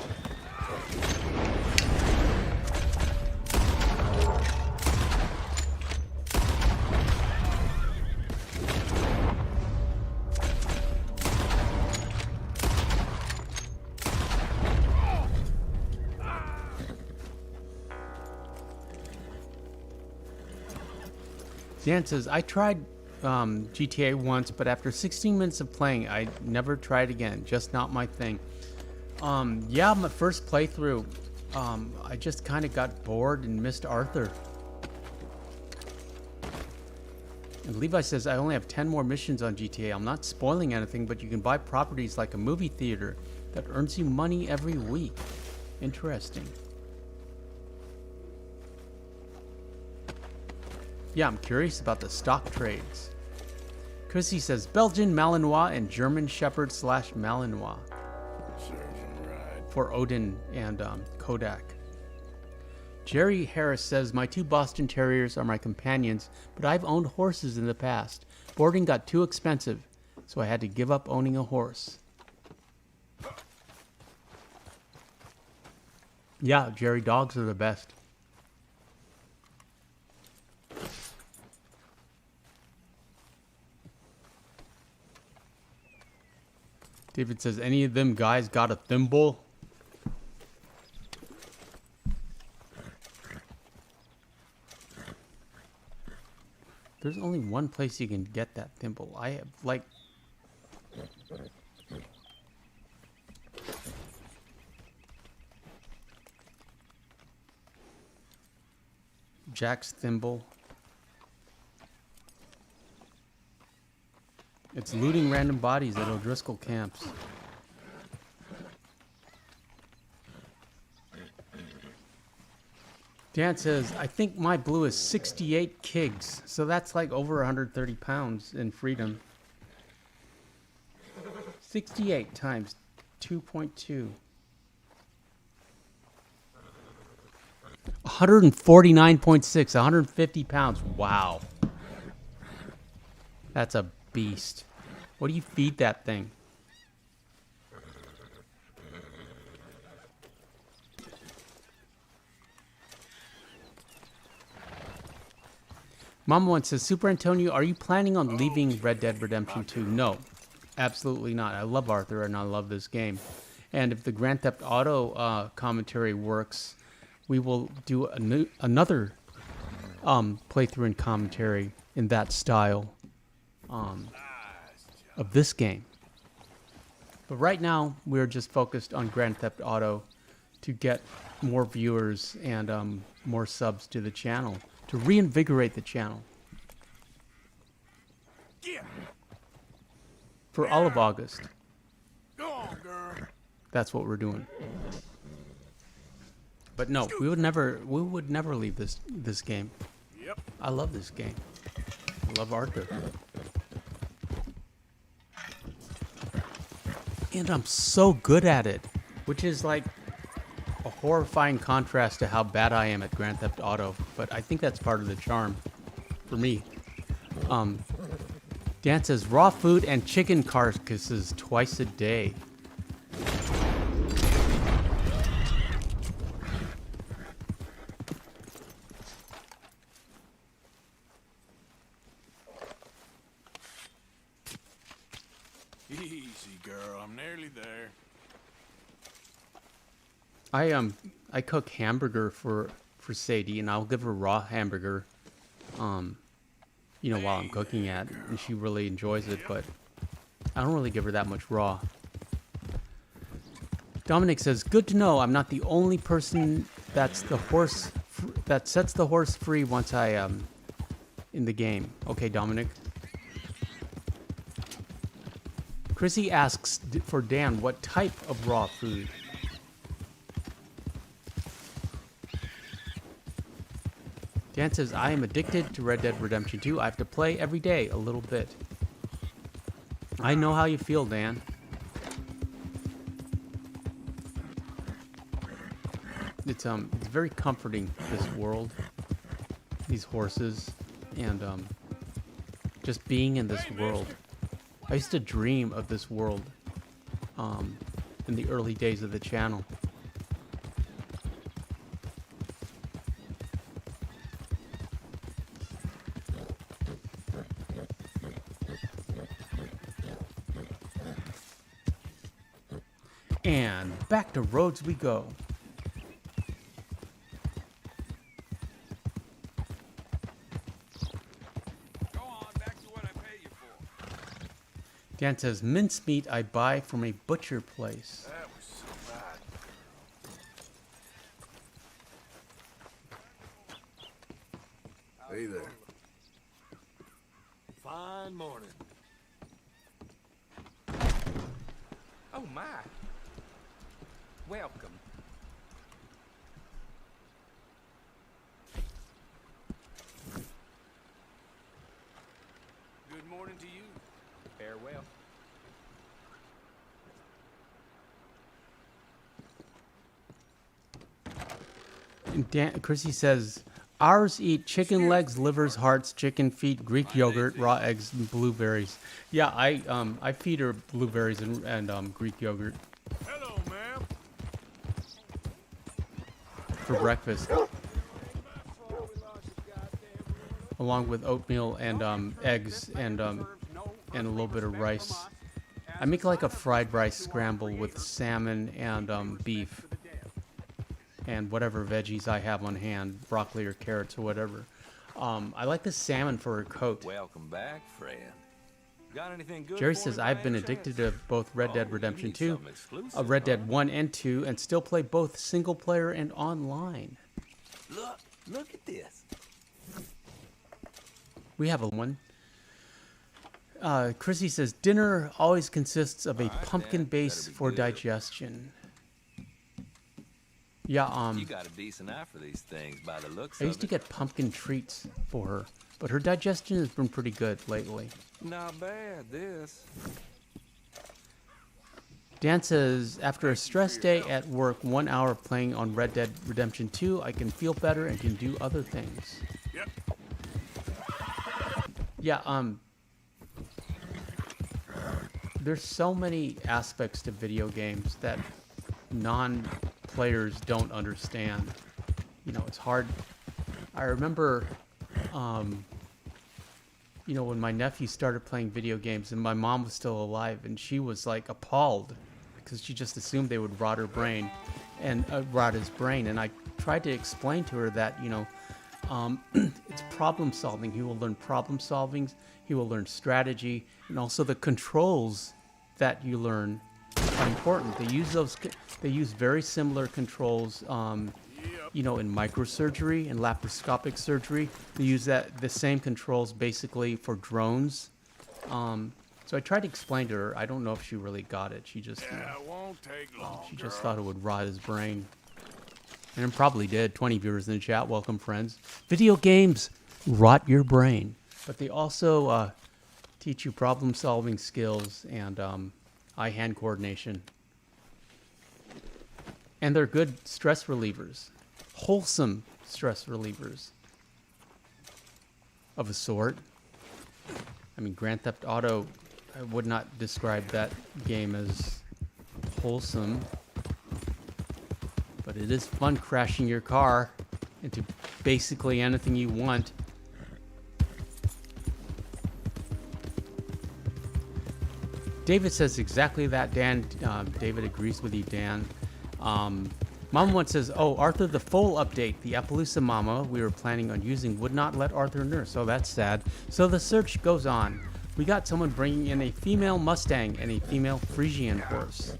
Dan says, I tried GTA once, but after 16 minutes of playing, I never tried again. Just not my thing. Yeah, my first playthrough, I just kind of got bored and missed Arthur. And Levi says, I only have 10 more missions on GTA. I'm not spoiling anything, but you can buy properties like a movie theater that earns you money every week. Interesting. Yeah, I'm curious about the stock trades. Chrissy says Belgian Malinois and German Shepherd / Malinois. Serves him right. For Odin and Kodak. Jerry Harris says, my 2 Boston Terriers are my companions, but I've owned horses in the past. Boarding got too expensive, so I had to give up owning a horse. Yeah, Jerry, dogs are the best. David says, any of them guys got a thimble? There's only one place you can get that thimble. I have, like... Jack's thimble. It's looting random bodies at O'Driscoll camps. Dan says, I think my blue is 68 kigs, so that's like over 130 pounds in freedom. 68 times 2.2. 149.6, 150 pounds. Wow. That's a beast. What do you feed that thing? Mama once says, Super Antonio, are you planning on leaving Red Dead Redemption 2? No, absolutely not. I love Arthur and I love this game. And if the Grand Theft Auto commentary works, we will do another playthrough and commentary in that style. Of this game. But right now, we're just focused on Grand Theft Auto to get more viewers and more subs to the channel, to reinvigorate the channel Yeah. for all of August. Go on, girl. That's what we're doing. But no, we would never leave this game. Yep. I love this game. I love Arthur. And I'm so good at it, which is like a horrifying contrast to how bad I am at Grand Theft Auto, but I think that's part of the charm for me. Dan says raw food and chicken carcasses twice a day. Easy, girl. I'm nearly there. I cook hamburger for Sadie, and I'll give her raw hamburger, you know, while I'm cooking it, and she really enjoys it, but I don't really give her that much raw. Dominic says, good to know I'm not the only person that sets the horse free once I in the game. Okay, Dominic. Chrissy asks for Dan what type of raw food. Dan says, I am addicted to Red Dead Redemption 2. I have to play every day a little bit. I know how you feel, Dan. It's very comforting, this world, these horses, and just being in this world. I used to dream of this world in the early days of the channel. And back to roads we go. Go on, back to what I pay you for. Dan says, mincemeat I buy from a butcher place. That was so bad. Hey there. Fine morning. Oh my. Welcome. Good morning to you. Farewell. And Chrissy says, ours eat chicken legs, livers, hearts, chicken feet, Greek yogurt, raw eggs, and blueberries. Yeah, I feed her blueberries and Greek yogurt Hello, ma'am. for breakfast, along with oatmeal and eggs and a little bit of rice. I make like a fried rice scramble with salmon and beef and whatever veggies I have on hand, broccoli or carrots or whatever. I like the salmon for a coat. Welcome back, friend. Got anything good? Jerry for says, me I've by been any addicted chance? to both Red Dead Oh, you Redemption need 2, something exclusive, Red Dead huh? 1 and 2, and still play both single player and online. Look at this. We have a one. Chrissy says, dinner always consists of a All right, pumpkin Dad, base better be for good. digestion. Yeah, You got a decent eye for these things by the looks I used of to it. get pumpkin treats for her, but her digestion has been pretty good lately. Not bad, this. Dan says, after a stress day at work, 1 hour playing on Red Dead Redemption 2, I can feel better and can do other things. Yep. Yeah, there's so many aspects to video games that non-players don't understand. You know, it's hard. I remember, you know, when my nephew started playing video games and my mom was still alive, and she was like appalled because she just assumed they would rot her brain and rot his brain. And I tried to explain to her that, you know, it's problem solving. He will learn problem solving. He will learn strategy, and also the controls that you learn important. They use those. They use very similar controls. You know, in microsurgery and laparoscopic surgery, they use the same controls basically for drones. So I tried to explain to her. I don't know if she really got it. She just, Yeah, it won't take long. she just thought it would rot his brain, and it probably did. 20 viewers in the chat. Welcome, friends. Video games rot your brain, but they also teach you problem-solving skills and eye-hand coordination, and they're good stress relievers. Wholesome stress relievers of a sort. I mean, Grand Theft Auto, I would not describe that game as wholesome, but it is fun crashing your car into basically anything you want. David says exactly that, Dan. David agrees with you, Dan. Mama once says, oh, Arthur, the full update. The Appaloosa Mama we were planning on using would not let Arthur nurse, so that's sad. So the search goes on. We got someone bringing in a female Mustang and a female Frisian horse.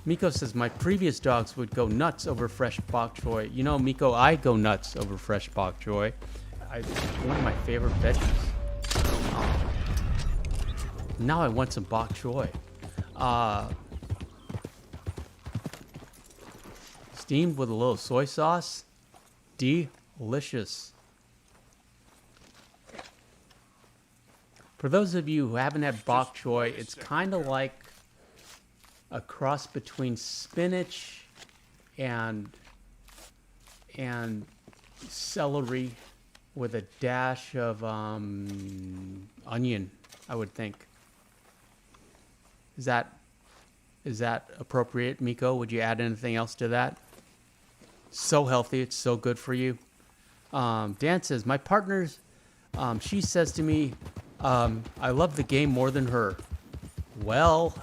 Miko says, my previous dogs would go nuts over fresh bok choy. You know, Miko, I go nuts over fresh bok choy. It's one of my favorite veggies. Now I want some bok choy. Steamed with a little soy sauce. Delicious. For those of you who haven't had bok choy, it's kind of like a cross between spinach and celery with a dash of onion, I would think. Is that appropriate, Miko? Would you add anything else to that? So healthy, it's so good for you. Dan says, my partner's, she says to me, I love the game more than her. Well,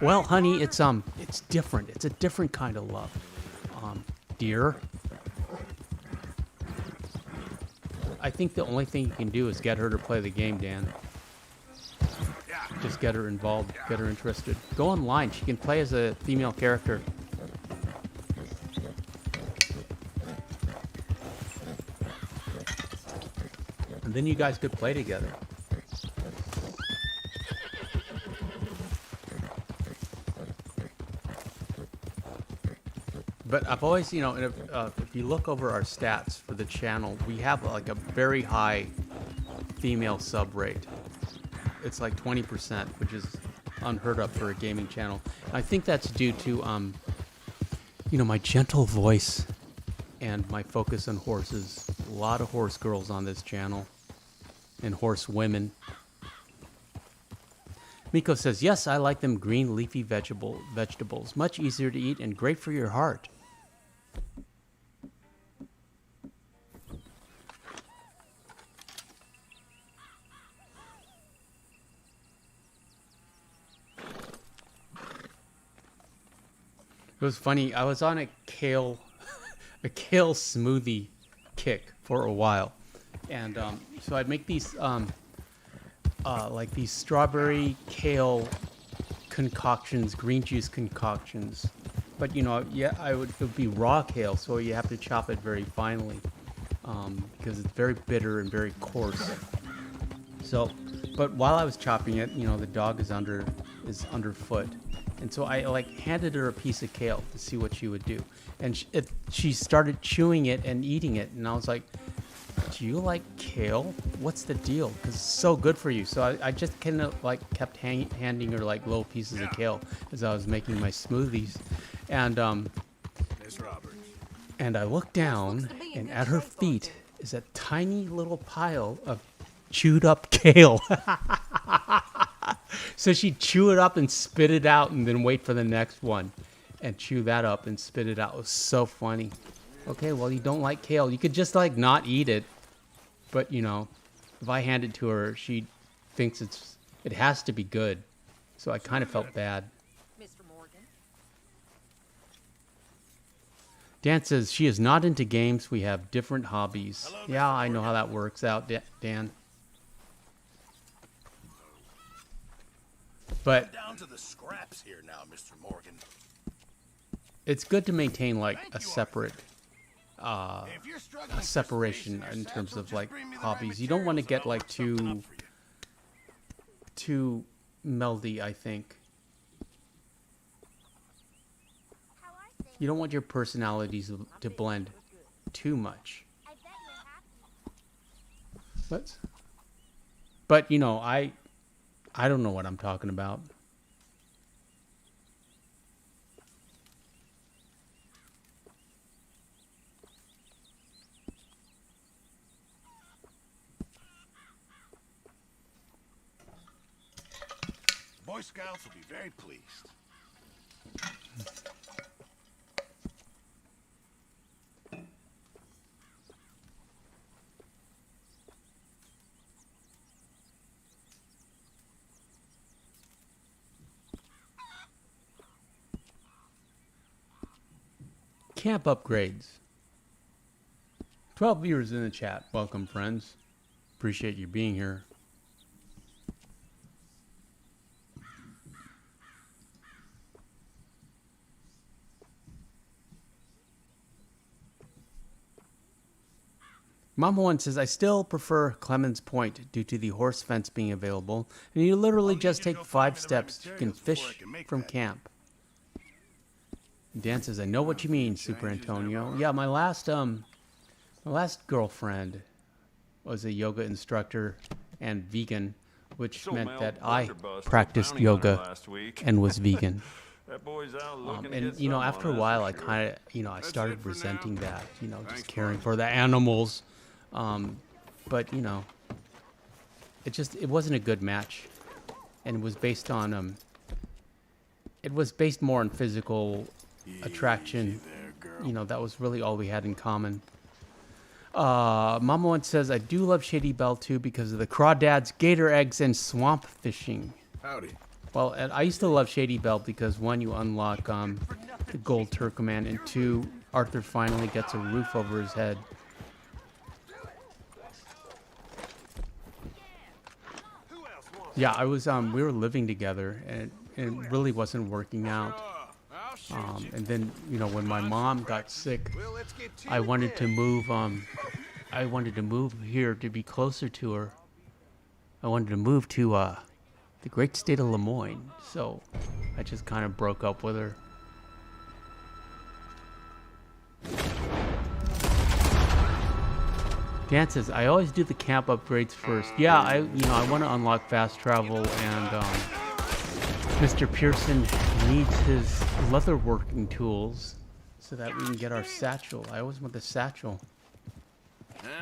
well, honey, it's different. It's a different kind of love, dear. I think the only thing you can do is get her to play the game, Dan. Just get her involved, get her interested. Go online. She can play as a female character. And then you guys could play together. But I've always, you know, if you look over our stats for the channel, we have like a very high female sub rate. It's like 20%, which is unheard of for a gaming channel. And I think that's due to, you know, my gentle voice and my focus on horses. A lot of horse girls on this channel and horse women. Miko says, yes, I like them green leafy vegetables. Much easier to eat and great for your heart. It was funny. I was on a kale smoothie kick for a while, and so I'd make these like these strawberry kale concoctions, green juice concoctions. But you know, yeah, it would be raw kale, so you have to chop it very finely because it's very bitter and very coarse. So, but while I was chopping it, you know, the dog is underfoot. And so I like handed her a piece of kale to see what she would do. And she started chewing it and eating it. And I was like, do you like kale? What's the deal? Because it's so good for you. So I just kind of like kept handing her like little pieces of kale as I was making my smoothies. And and I looked down, and at her feet is a tiny little pile of chewed up kale. So she'd chew it up and spit it out and then wait for the next one and chew that up and spit it out. It was so funny. Okay, well, you don't like kale. You could just like not eat it. But, you know, if I hand it to her, she thinks it has to be good. So I kind of felt bad. Mr. Morgan. Dan says she is not into games. We have different hobbies. Hello, yeah, I know how that works out, Dan. But Down to the scraps here now, Mr. Morgan. it's good to maintain like a separate If you're struggling for separation space in your terms satchel, of just like bring me the hobbies. right You don't want to materials get like and I'll hook something up for you. too meldy, I think. You don't want your personalities to blend too much. But you know, I don't know what I'm talking about. Boy Scouts will be very pleased. Camp upgrades. 12 viewers in the chat. Welcome, friends. Appreciate you being here. Mama One says, I still prefer Clemens Point due to the horse fence being available, and you literally just take 5 steps. You can fish from camp. Dan says, I know what you mean, Super Antonio. Yeah, my last girlfriend was a yoga instructor and vegan, which meant that I practiced yoga and was vegan. That boy's out looking to And get you know, someone, after a that's while, for I sure. kind of, you know, I started it for now. resenting that, you know, Thanks, just caring bud. for the animals. But you know, it wasn't a good match, and it was based on it was based more on physical attraction. There, girl. You know, that was really all we had in common. Mama One says, I do love Shady Belle too because of the crawdads, gator eggs, and swamp fishing. Howdy. Well, and I used to love Shady Belle because one, you unlock the gold Turkoman, and two, Arthur finally gets a roof over his head. Yeah, I was we were living together, and it really wasn't working out. I'll shoot you. And then, you know, when my mom got sick, Well, let's get to I it wanted to then. move I wanted to move here to be closer to her. I wanted to move to the great state of Lemoyne. So I just kind of broke up with her. Dan says, I always do the camp upgrades first. Yeah, I want to unlock fast travel, and Mr. Pearson needs his leatherworking tools so that we can get our satchel. I always want the satchel.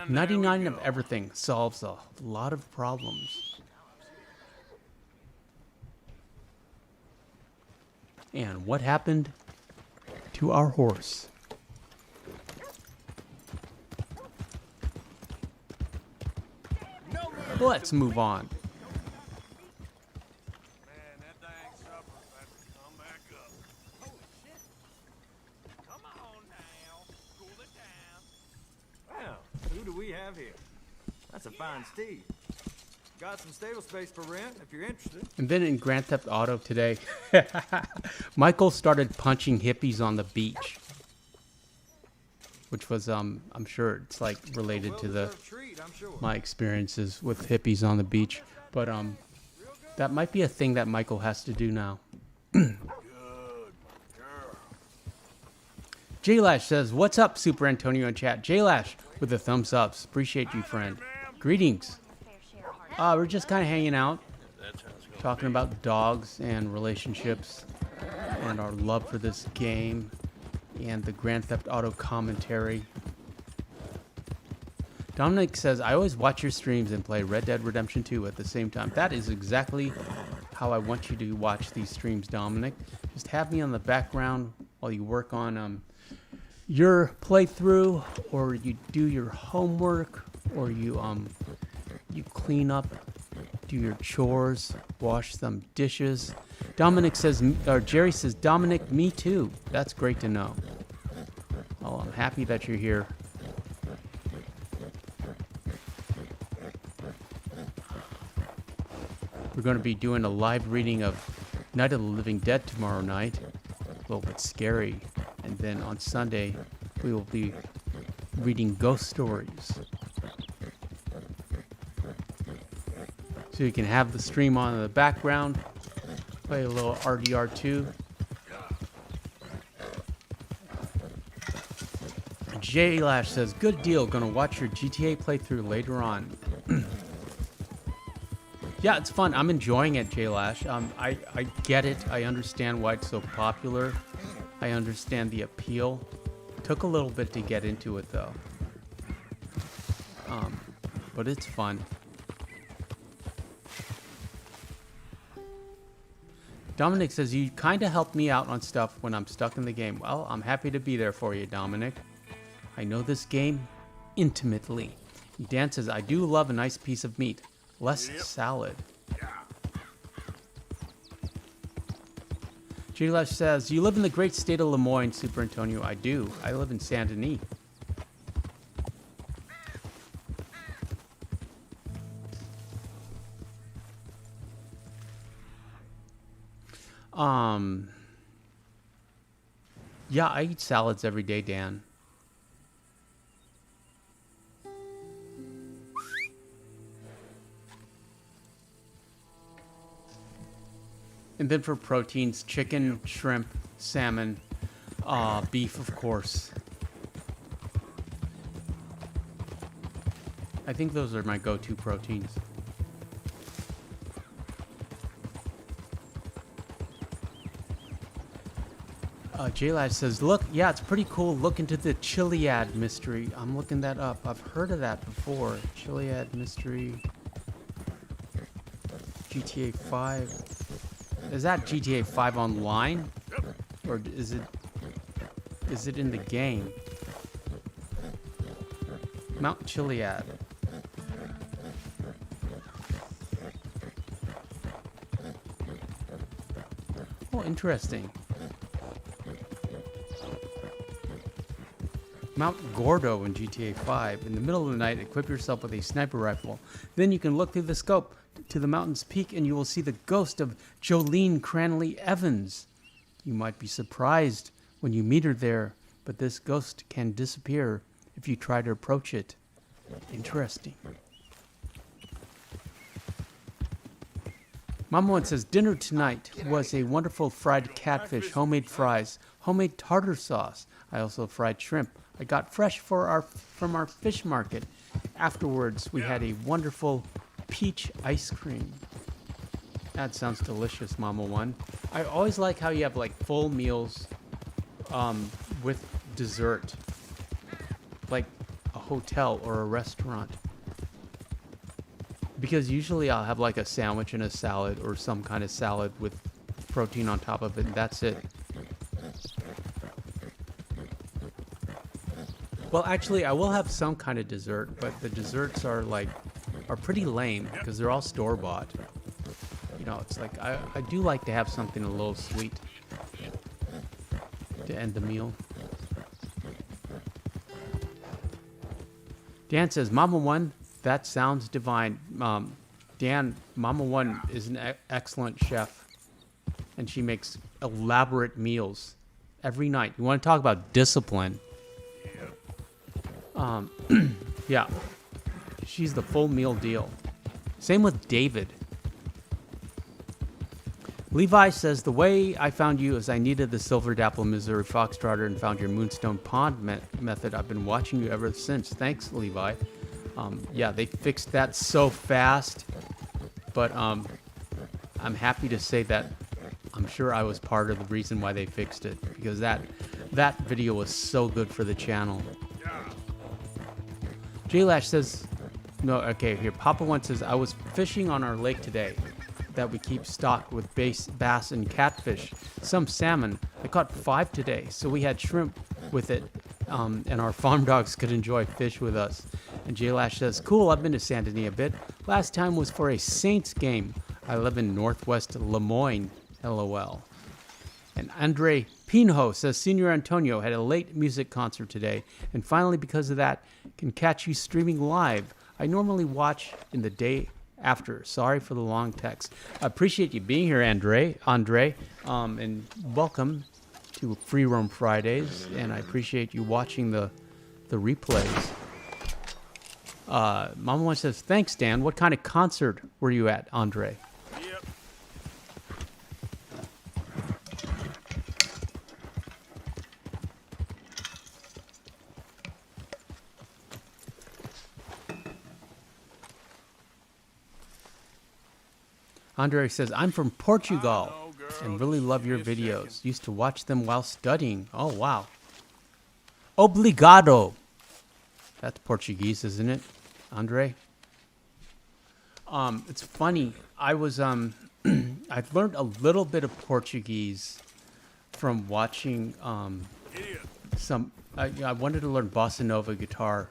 And there we 99 go. of everything solves a lot of problems. And what happened to our horse? Let's move on. Man, that dang supper's about to come back up. Holy shit. Come on now. Cool it down. Well, who do we have here? That's a fine steed. Got some stable space for rent if you're interested. And then in Grand Theft Auto today, Michael started punching hippies on the beach. Which was, I'm sure it's like related to the Well-deserved treat, I'm sure. my experiences with hippies on the beach. But that might be a thing that Michael has to do now. Good girl. J-Lash says, what's up, Super Antonio in chat? J-Lash with the thumbs ups. Appreciate you, friend. Greetings. We're just kind of hanging out, talking about dogs and relationships and our love for this game and the Grand Theft Auto commentary. Dominic says, I always watch your streams and play Red Dead Redemption 2 at the same time. That is exactly how I want you to watch these streams, Dominic. Just have me on the background while you work on your playthrough, or you do your homework, or you clean up, do your chores, wash some dishes. Dominic says, or Jerry says, Dominic, me too. That's great to know. Oh, I'm happy that you're here. We're going to be doing a live reading of Night of the Living Dead tomorrow night. A little bit scary. And then on Sunday, we will be reading ghost stories. So you can have the stream on in the background. Play a little RDR2. J Lash says, good deal. Gonna watch your GTA playthrough later on. Yeah, it's fun. I'm enjoying it, J Lash. I get it. I understand why it's so popular. I understand the appeal. Took a little bit to get into it though. But it's fun. Dominic says, you kind of help me out on stuff when I'm stuck in the game. Well, I'm happy to be there for you, Dominic. I know this game intimately. Dan says, I do love a nice piece of meat. Less salad. J-Lash says, you live in the great state of Lemoyne, Super Antonio. I do. I live in Saint Denis. Yeah, I eat salads every day, Dan. And then for proteins, chicken, shrimp, salmon, beef, of course. I think those are my go-to proteins. J-Lad says, look, yeah, it's pretty cool. Look into the Chiliad mystery. I'm looking that up. I've heard of that before. Chiliad mystery. GTA 5. Is that GTA 5 online? Or is it in the game? Mount Chiliad. Oh, interesting. Mount Gordo in GTA 5. In the middle of the night, equip yourself with a sniper rifle. Then you can look through the scope to the mountain's peak and you will see the ghost of Jolene Cranley Evans. You might be surprised when you meet her there, but this ghost can disappear if you try to approach it. Interesting. Mama One says, dinner tonight was a wonderful fried catfish, homemade fries, homemade tartar sauce. I also fried shrimp. I got fresh from our fish market. Afterwards, we had a wonderful peach ice cream. That sounds delicious, Mama One. I always like how you have like full meals with dessert. Like a hotel or a restaurant. Because usually I'll have like a sandwich and a salad or some kind of salad with protein on top of it, and that's it. Well, actually, I will have some kind of dessert, but the desserts are pretty lame because they're all store-bought. You know, it's like I do like to have something a little sweet to end the meal. Dan says, Mama One, that sounds divine. Dan, Mama One is an excellent chef, and she makes elaborate meals every night. You want to talk about discipline? Yeah, she's the full meal deal. Same with David. Levi says, the way I found you is I needed the Silver Dapple Missouri Foxtrotter and found your Moonstone Pond method. I've been watching you ever since. Thanks, Levi. Yeah, they fixed that so fast, but I'm happy to say that I'm sure I was part of the reason why they fixed it, because that video was so good for the channel. J-Lash says, no, okay, here, Papa One says, I was fishing on our lake today that we keep stocked with bass and catfish, some salmon. I caught 5 today, so we had shrimp with it, and our farm dogs could enjoy fish with us. And J-Lash says, cool, I've been to Saint Denis a bit. Last time was for a Saints game. I live in Northwest Lemoyne, LOL. And Andre Pinho says, Senior Antonio had a late music concert today, and finally, because of that, can catch you streaming live. I normally watch in the day after. Sorry for the long text. I appreciate you being here, Andre, and welcome to Free Roam Fridays. And I appreciate you watching the replays. Mama One says, thanks, Dan. What kind of concert were you at, Andre? Yep. Andre says, I'm from Portugal I know, girl. and really love your Just give me a videos. Used to watch them while studying. Oh, wow. Obrigado. That's Portuguese, isn't it, Andre? It's funny. I was I've learned a little bit of Portuguese from watching Idiot. some. I wanted to learn bossa nova guitar,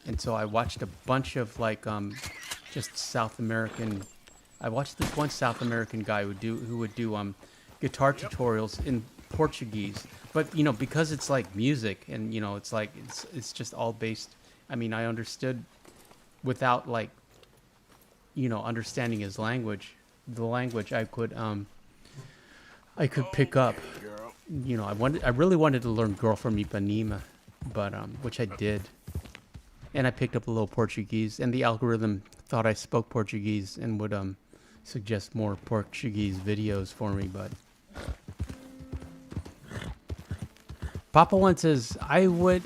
and so I watched a bunch of like just South American. I watched this one South American guy who would do guitar tutorials in Portuguese, but you know, because it's like music, and you know, it's like it's just all based. I mean, I understood without like, you know, understanding his language. The language I could pick up. Girl. You know, I really wanted to learn "Girl from Ipanema," but which I did, and I picked up a little Portuguese, and the algorithm thought I spoke Portuguese and would suggest more Portuguese videos for me. But Papa One says, I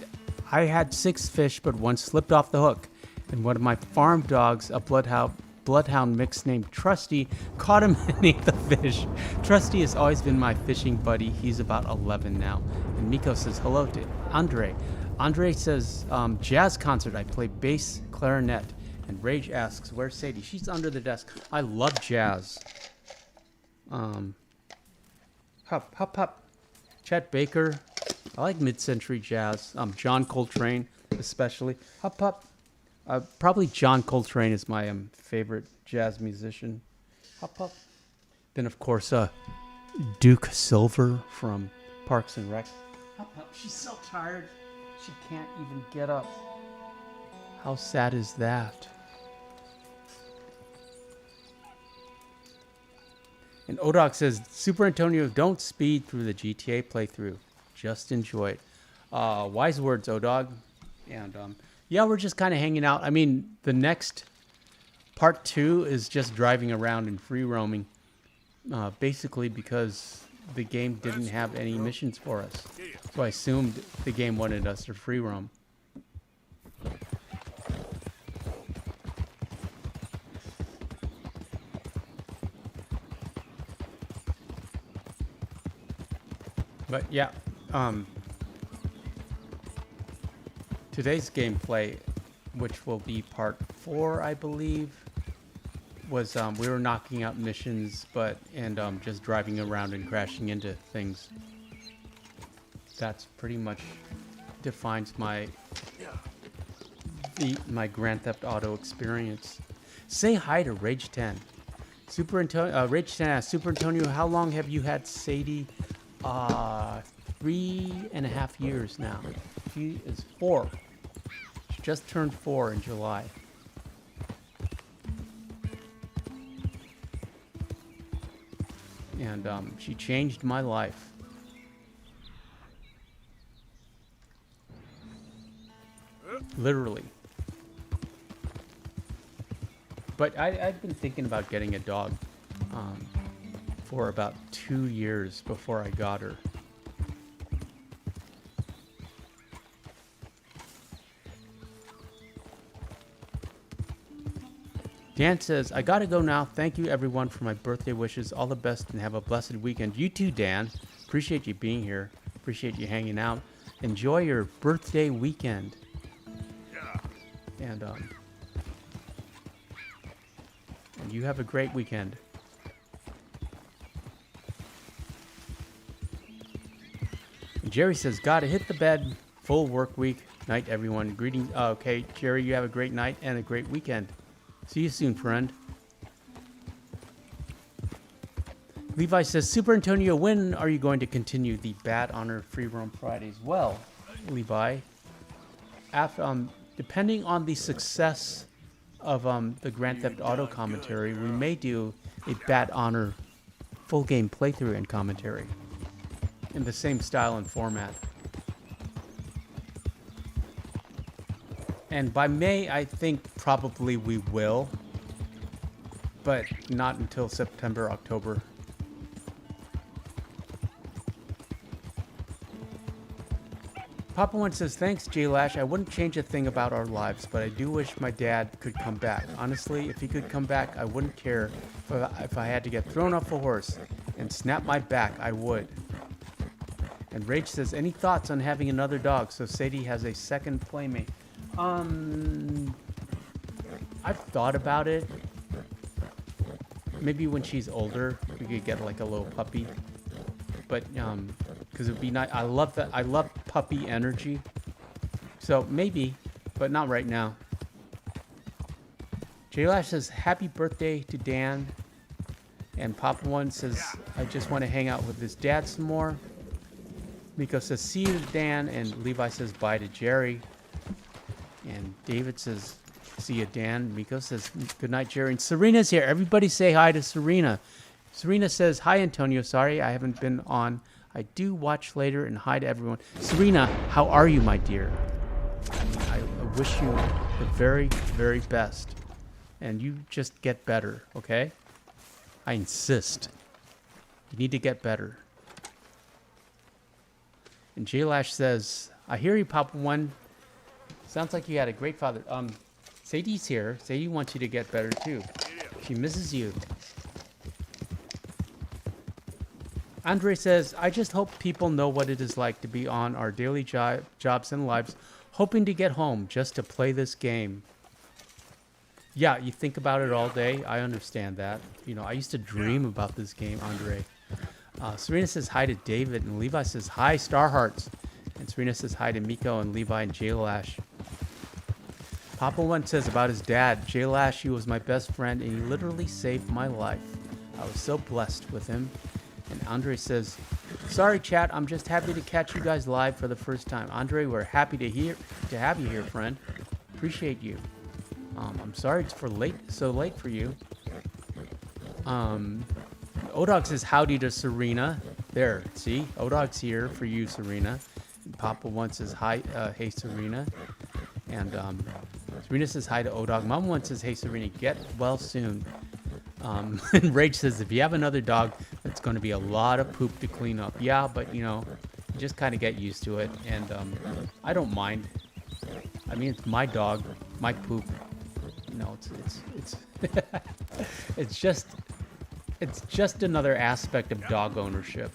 had 6 fish, but one slipped off the hook, and one of my farm dogs, a bloodhound mix named Trusty, caught him and ate the fish. Trusty has always been my fishing buddy. He's about 11 now. And Miko says hello to Andre. Andre says, jazz concert. I play bass, clarinet. And Rage asks, where's Sadie? She's under the desk. I love jazz. Hop. Chet Baker. I like mid-century jazz. John Coltrane, especially. Hop. Probably John Coltrane is my favorite jazz musician. Hop. Then, of course, Duke Silver from Parks and Rec. Hop. She's so tired. She can't even get up. How sad is that? And Odoc says, Super Antonio, don't speed through the GTA playthrough. Just enjoy it. Wise words, Odog. And yeah, we're just kind of hanging out. I mean, the next part 2 is just driving around and free roaming. Basically because the game didn't have any missions for us. So I assumed the game wanted us to free roam. But yeah, today's gameplay, which will be part 4, I believe, was we were knocking out missions, and just driving around and crashing into things. That's pretty much defines my Grand Theft Auto experience. Say hi to Rage 10. Rage 10 asks, Super Antonio, how long have you had Sadie? 3.5 years now. She is 4. She just turned 4 in July. And she changed my life. Literally. But I've been thinking about getting a dog for about 2 years before I got her. Dan says, I gotta go now. Thank you everyone for my birthday wishes. All the best and have a blessed weekend. You too, Dan. Appreciate you being here. Appreciate you hanging out. Enjoy your birthday weekend. Yeah. And you have a great weekend. And Jerry says, gotta hit the bed. Full work week. Night, everyone. Greetings. Okay, Jerry, you have a great night and a great weekend. See you soon, friend. Levi says, Super Antonio, when are you going to continue the Bad Honor Free Roam Fridays? Well, Levi, after, depending on the success of the Grand Theft Auto commentary, we may do a Bat Honor full game playthrough and commentary in the same style and format. And by May, I think probably we will, but not until September, October. Papa One says, thanks, J-Lash. I wouldn't change a thing about our lives, but I do wish my dad could come back. Honestly, if he could come back, I wouldn't care. If I had to get thrown off a horse and snap my back, I would. And Rage says, any thoughts on having another dog so Sadie has a second playmate? I've thought about it. Maybe when she's older, we could get like a little puppy. But because it'd be nice. I love that. I love puppy energy. So maybe, but not right now. J-Lash says, happy birthday to Dan. And Papa One says, I just want to hang out with his dad some more. Miko says, see you, Dan. And Levi says, bye to Jerry. And David says, see you, Dan. Miko says, good night, Jerry. And Serena's here. Everybody say hi to Serena. Serena says, hi, Antonio. Sorry, I haven't been on. I do watch later, and hi to everyone. Serena, how are you, my dear? I wish you the very, very best. And you just get better, okay? I insist. You need to get better. And J-Lash says, I hear you, Papa One. Sounds like you had a great father. Sadie's here. Sadie wants you to get better, too. She misses you. Andre says, I just hope people know what it is like to be on our daily jobs and lives, hoping to get home just to play this game. Yeah, you think about it all day. I understand that. You know, I used to dream about this game, Andre. Serena says hi to David, and Levi says hi, Starhearts. And Serena says hi to Miko and Levi and J-Lash. Papa One says about his dad, J-Lash, he was my best friend, and he literally saved my life. I was so blessed with him. And Andre says, sorry, chat, I'm just happy to catch you guys live for the first time. Andre, we're happy to have you here, friend. Appreciate you. I'm sorry it's so late for you. Odog says howdy to Serena. There, see? Odog's here for you, Serena. And Papa One says hi, hey, Serena. And Serena says hi to Odog. Mom One says, hey, Serena, get well soon. And Rage says, if you have another dog, it's going to be a lot of poop to clean up. Yeah, but, you know, you just kind of get used to it. And I don't mind. I mean, it's my dog, my poop. You know, it's just another aspect of dog ownership.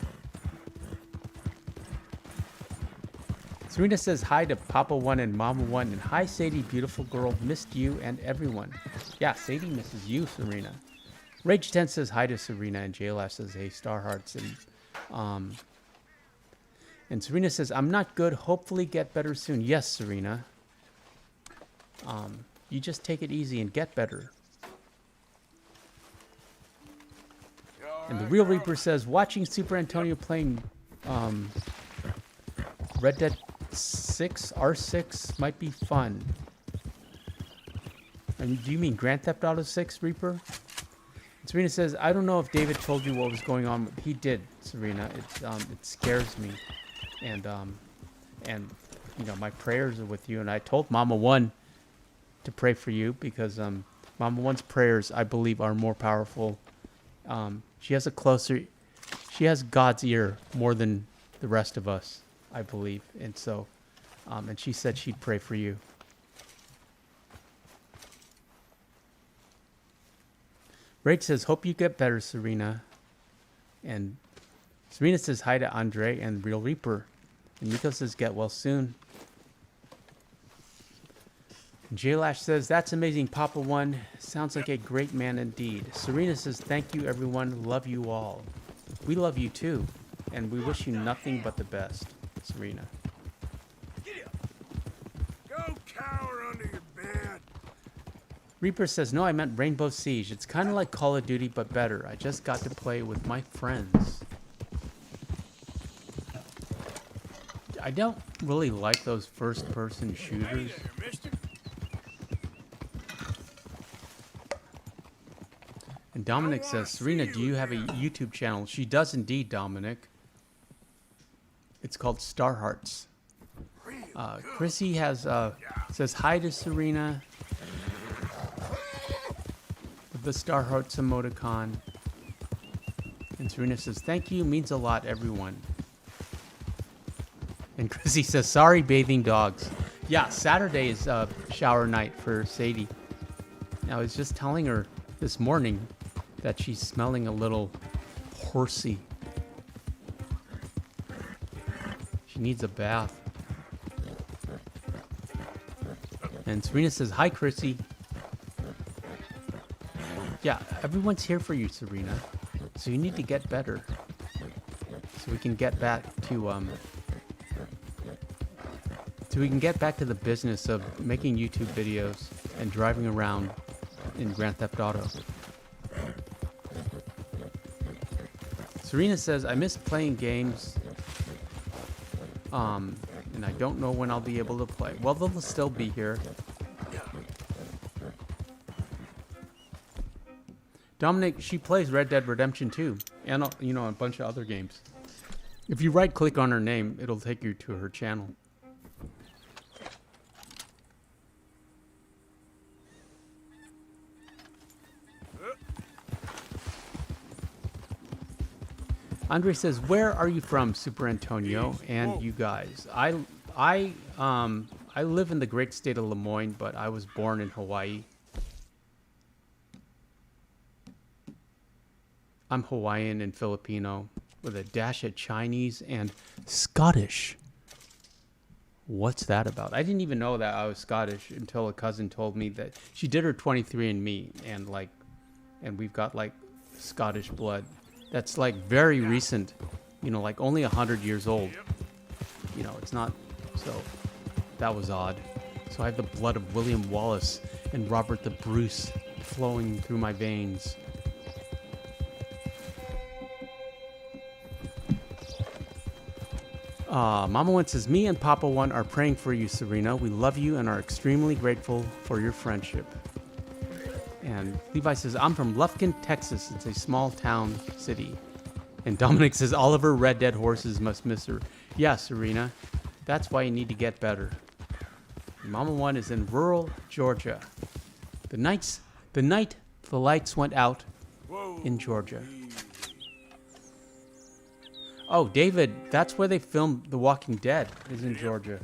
Serena says hi to Papa One and Mama One. And hi, Sadie, beautiful girl. Missed you and everyone. Yeah, Sadie misses you, Serena. Rage 10 says hi to Serena, and JLash says, hey, Starhearts. And Serena says, I'm not good. Hopefully get better soon. Yes, Serena. You just take it easy and get better. And the Real Reaper says, watching Super Antonio playing Red Dead 6, R6 might be fun. And do you mean Grand Theft Auto 6, Reaper? Serena says, I don't know if David told you what was going on. He did, Serena. It scares me. And you know, my prayers are with you. And I told Mama One to pray for you because Mama One's prayers, I believe, are more powerful. She has God's ear more than the rest of us, I believe. And so, and she said she'd pray for you. Rach says, hope you get better, Serena. And Serena says hi to Andre and Real Reaper. And Miko says, get well soon. And J-Lash says, that's amazing, Papa One. Sounds like a great man indeed. Serena says, thank you, everyone. Love you all. We love you, too. And we wish you nothing but the best, Serena. Go cower under your bed. Reaper says, no, I meant Rainbow Siege. It's kind of like Call of Duty, but better. I just got to play with my friends. I don't really like those first-person shooters. And Dominic says, Serena, do you have a YouTube channel? She does indeed, Dominic. It's called Star Hearts. Chrissy has says hi to Serena with the Star Hearts emoticon. And Serena says, thank you, means a lot, everyone. And Chrissy says, sorry, bathing dogs. Yeah, Saturday is shower night for Sadie. I was just telling her this morning that she's smelling a little horsey. She needs a bath. And Serena says, hi, Chrissy. Yeah, everyone's here for you, Serena. So you need to get better. So we can get back to the business of making YouTube videos and driving around in Grand Theft Auto. Serena says, I miss playing games. And I don't know when I'll be able to play. Well, they'll still be here. Dominic, she plays Red Dead Redemption 2 and, you know, a bunch of other games. If you right click on her name, it'll take you to her channel. Andre says, where are you from, Superantonio and you guys? I live in the great state of Lemoyne, but I was born in Hawaii. I'm Hawaiian and Filipino with a dash of Chinese and Scottish. What's that about? I didn't even know that I was Scottish until a cousin told me that she did her 23andMe and we've got like Scottish blood. That's like very recent, you know, like only 100 years old. You know, it's not, so that was odd. So I have the blood of William Wallace and Robert the Bruce flowing through my veins. Mama One says, me and Papa One are praying for you, Serena. We love you and are extremely grateful for your friendship. And Levi says, I'm from Lufkin, Texas. It's a small town city. And Dominic says, Oliver Red Dead horses must miss her. Yeah, Serena. That's why you need to get better. Mama One is in rural Georgia. The night the lights went out in Georgia. Oh, David, that's where they filmed The Walking Dead, is in Georgia.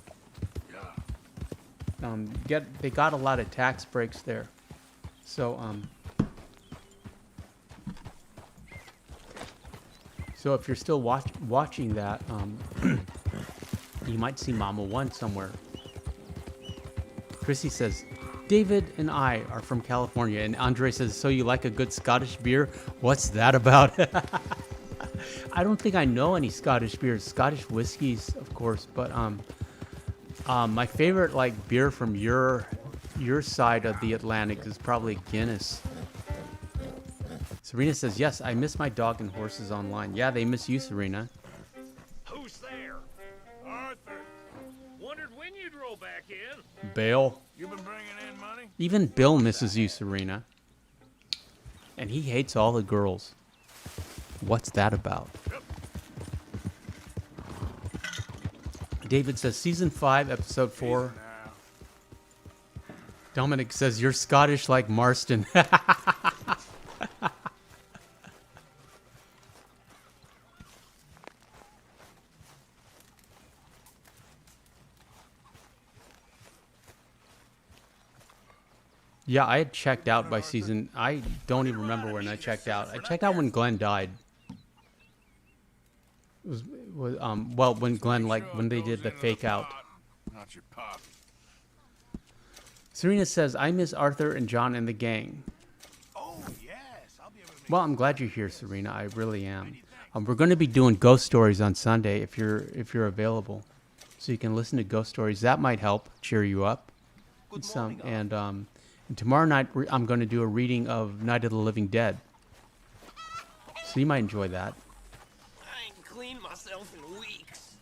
They got a lot of tax breaks there. So if you're still watching that, you might see Mama One somewhere. Chrissy says, David and I are from California. And Andre says, so you like a good Scottish beer? What's that about? I don't think I know any Scottish beers. Scottish whiskeys, of course, but my favorite like beer from your side of the Atlantic is probably Guinness. Serena says, yes, I miss my dog and horses online. Yeah, they miss you, Serena. Who's there? Arthur. Wondered when you'd roll back in. Bill. You been bringing in money? Even Bill misses you, Serena. And he hates all the girls. What's that about? David says, season 5, episode 4. Dominic says, you're Scottish like Marston. Yeah, I had checked out by season. I don't even remember when I checked out. I checked out when Glenn died. It was well, when Glenn, like, when they did the fake out. Not your pop. Serena says, I miss Arthur and John and the gang. Oh, yes. I'll be able to make Well, I'm glad you're here, Serena. I really am. We're going to be doing ghost stories on Sunday if you're available. So you can listen to ghost stories. That might help cheer you up. And tomorrow night, I'm going to do a reading of Night of the Living Dead. So you might enjoy that. I ain't cleaned myself in weeks.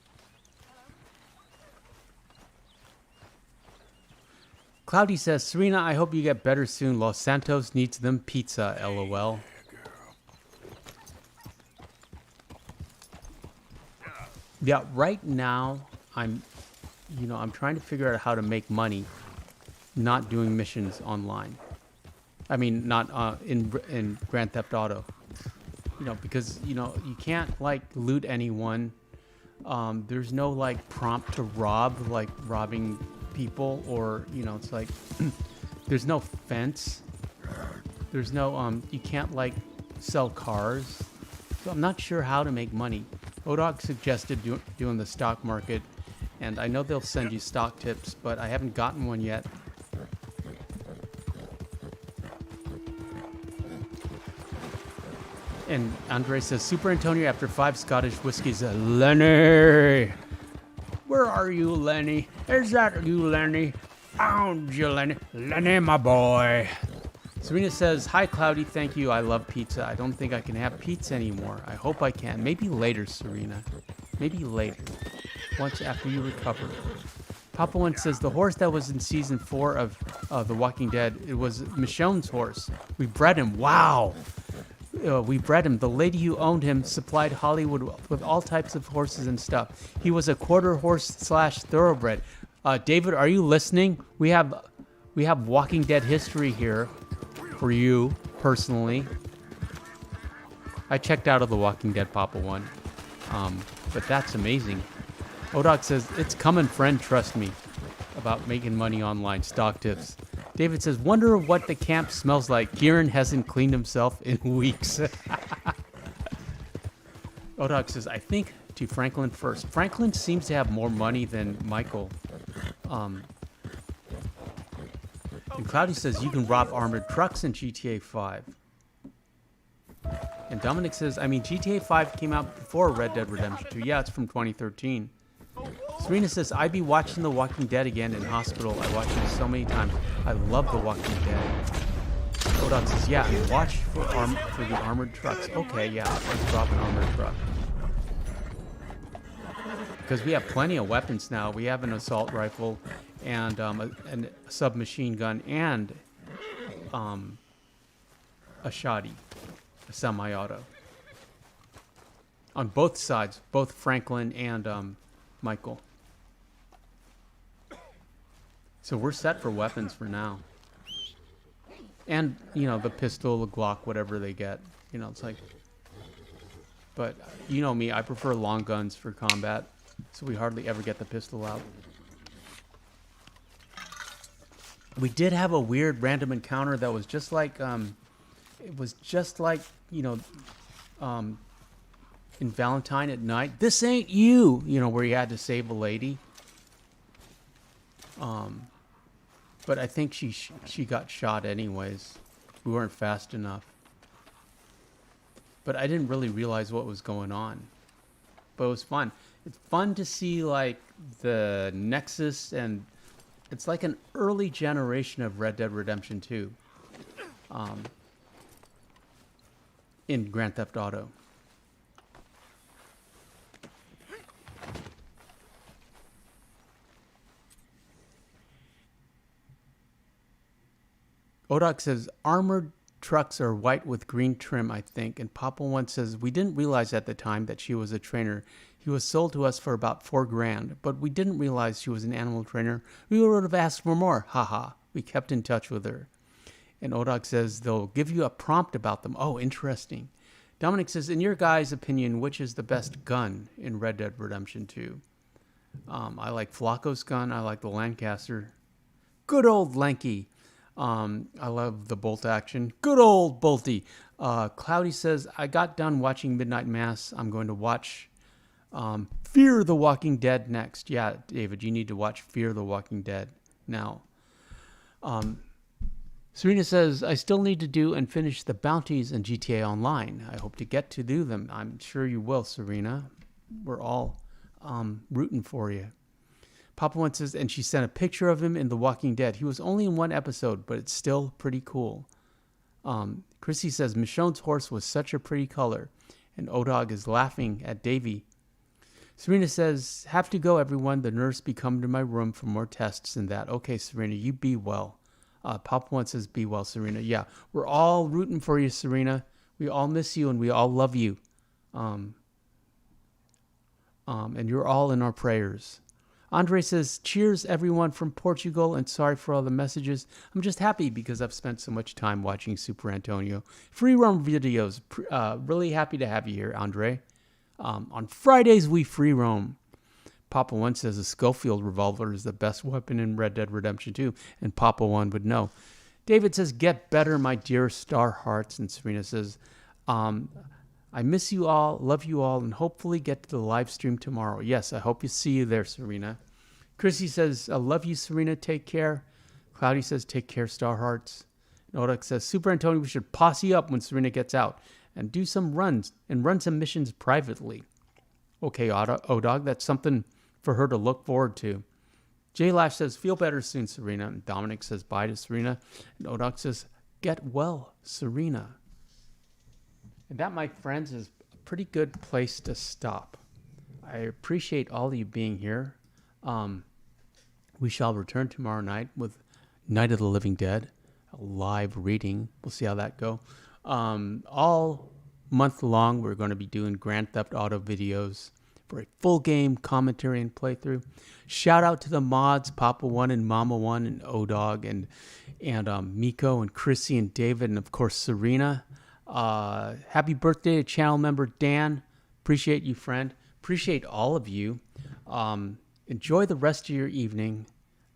Cloudy says, Serena, I hope you get better soon. Los Santos needs them pizza, LOL. Yeah, right now I'm trying to figure out how to make money not doing missions online. I mean, not in Grand Theft Auto. Because you can't like loot anyone. There's no like prompt to rob, like robbing people, or it's like there's no fence. There's no you can't like sell cars. So I'm not sure how to make money. ODOG suggested doing the stock market, and I know they'll send you stock tips, but I haven't gotten one yet. And Andre says, Super Antonio after 5 Scottish whiskeys. Lenny! Where are you, Lenny? Is that you, Lenny? Found you, Lenny. Lenny, my boy. Serena says, hi, Cloudy. Thank you. I love pizza. I don't think I can have pizza anymore. I hope I can. Maybe later, Serena. Maybe later. Once after you recover. Papa One says, the horse that was in season 4 of The Walking Dead, it was Michonne's horse. We bred him. Wow. We bred him. The lady who owned him supplied Hollywood with all types of horses and stuff. He was a quarter horse / thoroughbred. David, are you listening? We have Walking Dead history here for you personally. I checked out of The Walking Dead, Papa One, but that's amazing. ODOC says it's coming, friend. Trust me about making money online. Stock tips. David says, wonder what the camp smells like. Kieran hasn't cleaned himself in weeks. ODOC says, I think to Franklin first. Franklin seems to have more money than Michael. And Cloudy says, you can rob armored trucks in GTA 5. And Dominic says, I mean, GTA 5 came out before Red Dead Redemption 2. Yeah, it's from 2013. Serena says, I be watching The Walking Dead again in hospital. I watched it so many times. I love The Walking Dead. ODOC says, yeah, watch for the armored trucks. Okay, yeah, let's drop an armored truck. Because we have plenty of weapons now. We have an assault rifle and a submachine gun and a shoddy, a semi-auto. On both sides, both Franklin and Michael. So we're set for weapons for now. And, the pistol, the Glock, whatever they get. It's like... But, you know me, I prefer long guns for combat. So we hardly ever get the pistol out. We did have a weird random encounter that was just like... it was just like, in Valentine at night. This ain't you! Where you had to save a lady. But I think she got shot anyways. We weren't fast enough. But I didn't really realize what was going on. But it was fun. It's fun to see like the Nexus, and it's like an early generation of Red Dead Redemption 2. In Grand Theft Auto. ODOC says, armored trucks are white with green trim, I think. And Papa One says, we didn't realize at the time that she was a trainer. He was sold to us for about $4,000, but we didn't realize she was an animal trainer. We would have asked for more. Haha. We kept in touch with her. And ODOC says, they'll give you a prompt about them. Oh, interesting. Dominic says, in your guys' opinion, which is the best gun in Red Dead Redemption 2? I like Flacco's gun. I like the Lancaster. Good old Lanky. I love the bolt action. Good old Bolty. Cloudy says, I got done watching Midnight Mass. I'm going to watch Fear the Walking Dead next. Yeah, David, you need to watch Fear the Walking Dead now. Serena says, I still need to do and finish the bounties in GTA Online. I hope to get to do them. I'm sure you will, Serena. We're all rooting for you. Papa One says, and she sent a picture of him in The Walking Dead. He was only in one episode, but it's still pretty cool. Chrissy says, Michonne's horse was such a pretty color. And ODOG is laughing at Davy. Serena says, have to go, everyone. The nurse be coming to my room for more tests and that. Okay, Serena, you be well. Papa One says, be well, Serena. Yeah, we're all rooting for you, Serena. We all miss you and we all love you. and you're all in our prayers. Andre says, cheers everyone from Portugal, and sorry for all the messages. I'm just happy because I've spent so much time watching Super Antonio. Free roam videos. Really happy to have you here, Andre. On Fridays, we free roam. Papa One says a Schofield revolver is the best weapon in Red Dead Redemption 2, and Papa One would know. David says, get better, my dear Star Hearts. And Serena says, I miss you all, love you all, and hopefully get to the live stream tomorrow. Yes, I hope you see you there, Serena. Chrissy says, I love you, Serena. Take care. Cloudy says, take care, Star Hearts. Nodak says, Super Antonio, we should posse up when Serena gets out and do some runs and run some missions privately. Okay, Odog, that's something for her to look forward to. J Lash says, feel better soon, Serena. And Dominic says, bye to Serena. And Odog says, get well, Serena. And that, my friends, is a pretty good place to stop. I appreciate all of you being here. We shall return tomorrow night with Night of the Living Dead, a live reading. We'll see how that goes. All month long, we're going to be doing Grand Theft Auto videos for a full game commentary and playthrough. Shout out to the mods, Papa One and Mama One and Odog and Miko and Chrissy and David and, of course, Serena. Happy birthday to channel member Dan. Appreciate you, friend. Appreciate all of you. Enjoy the rest of your evening.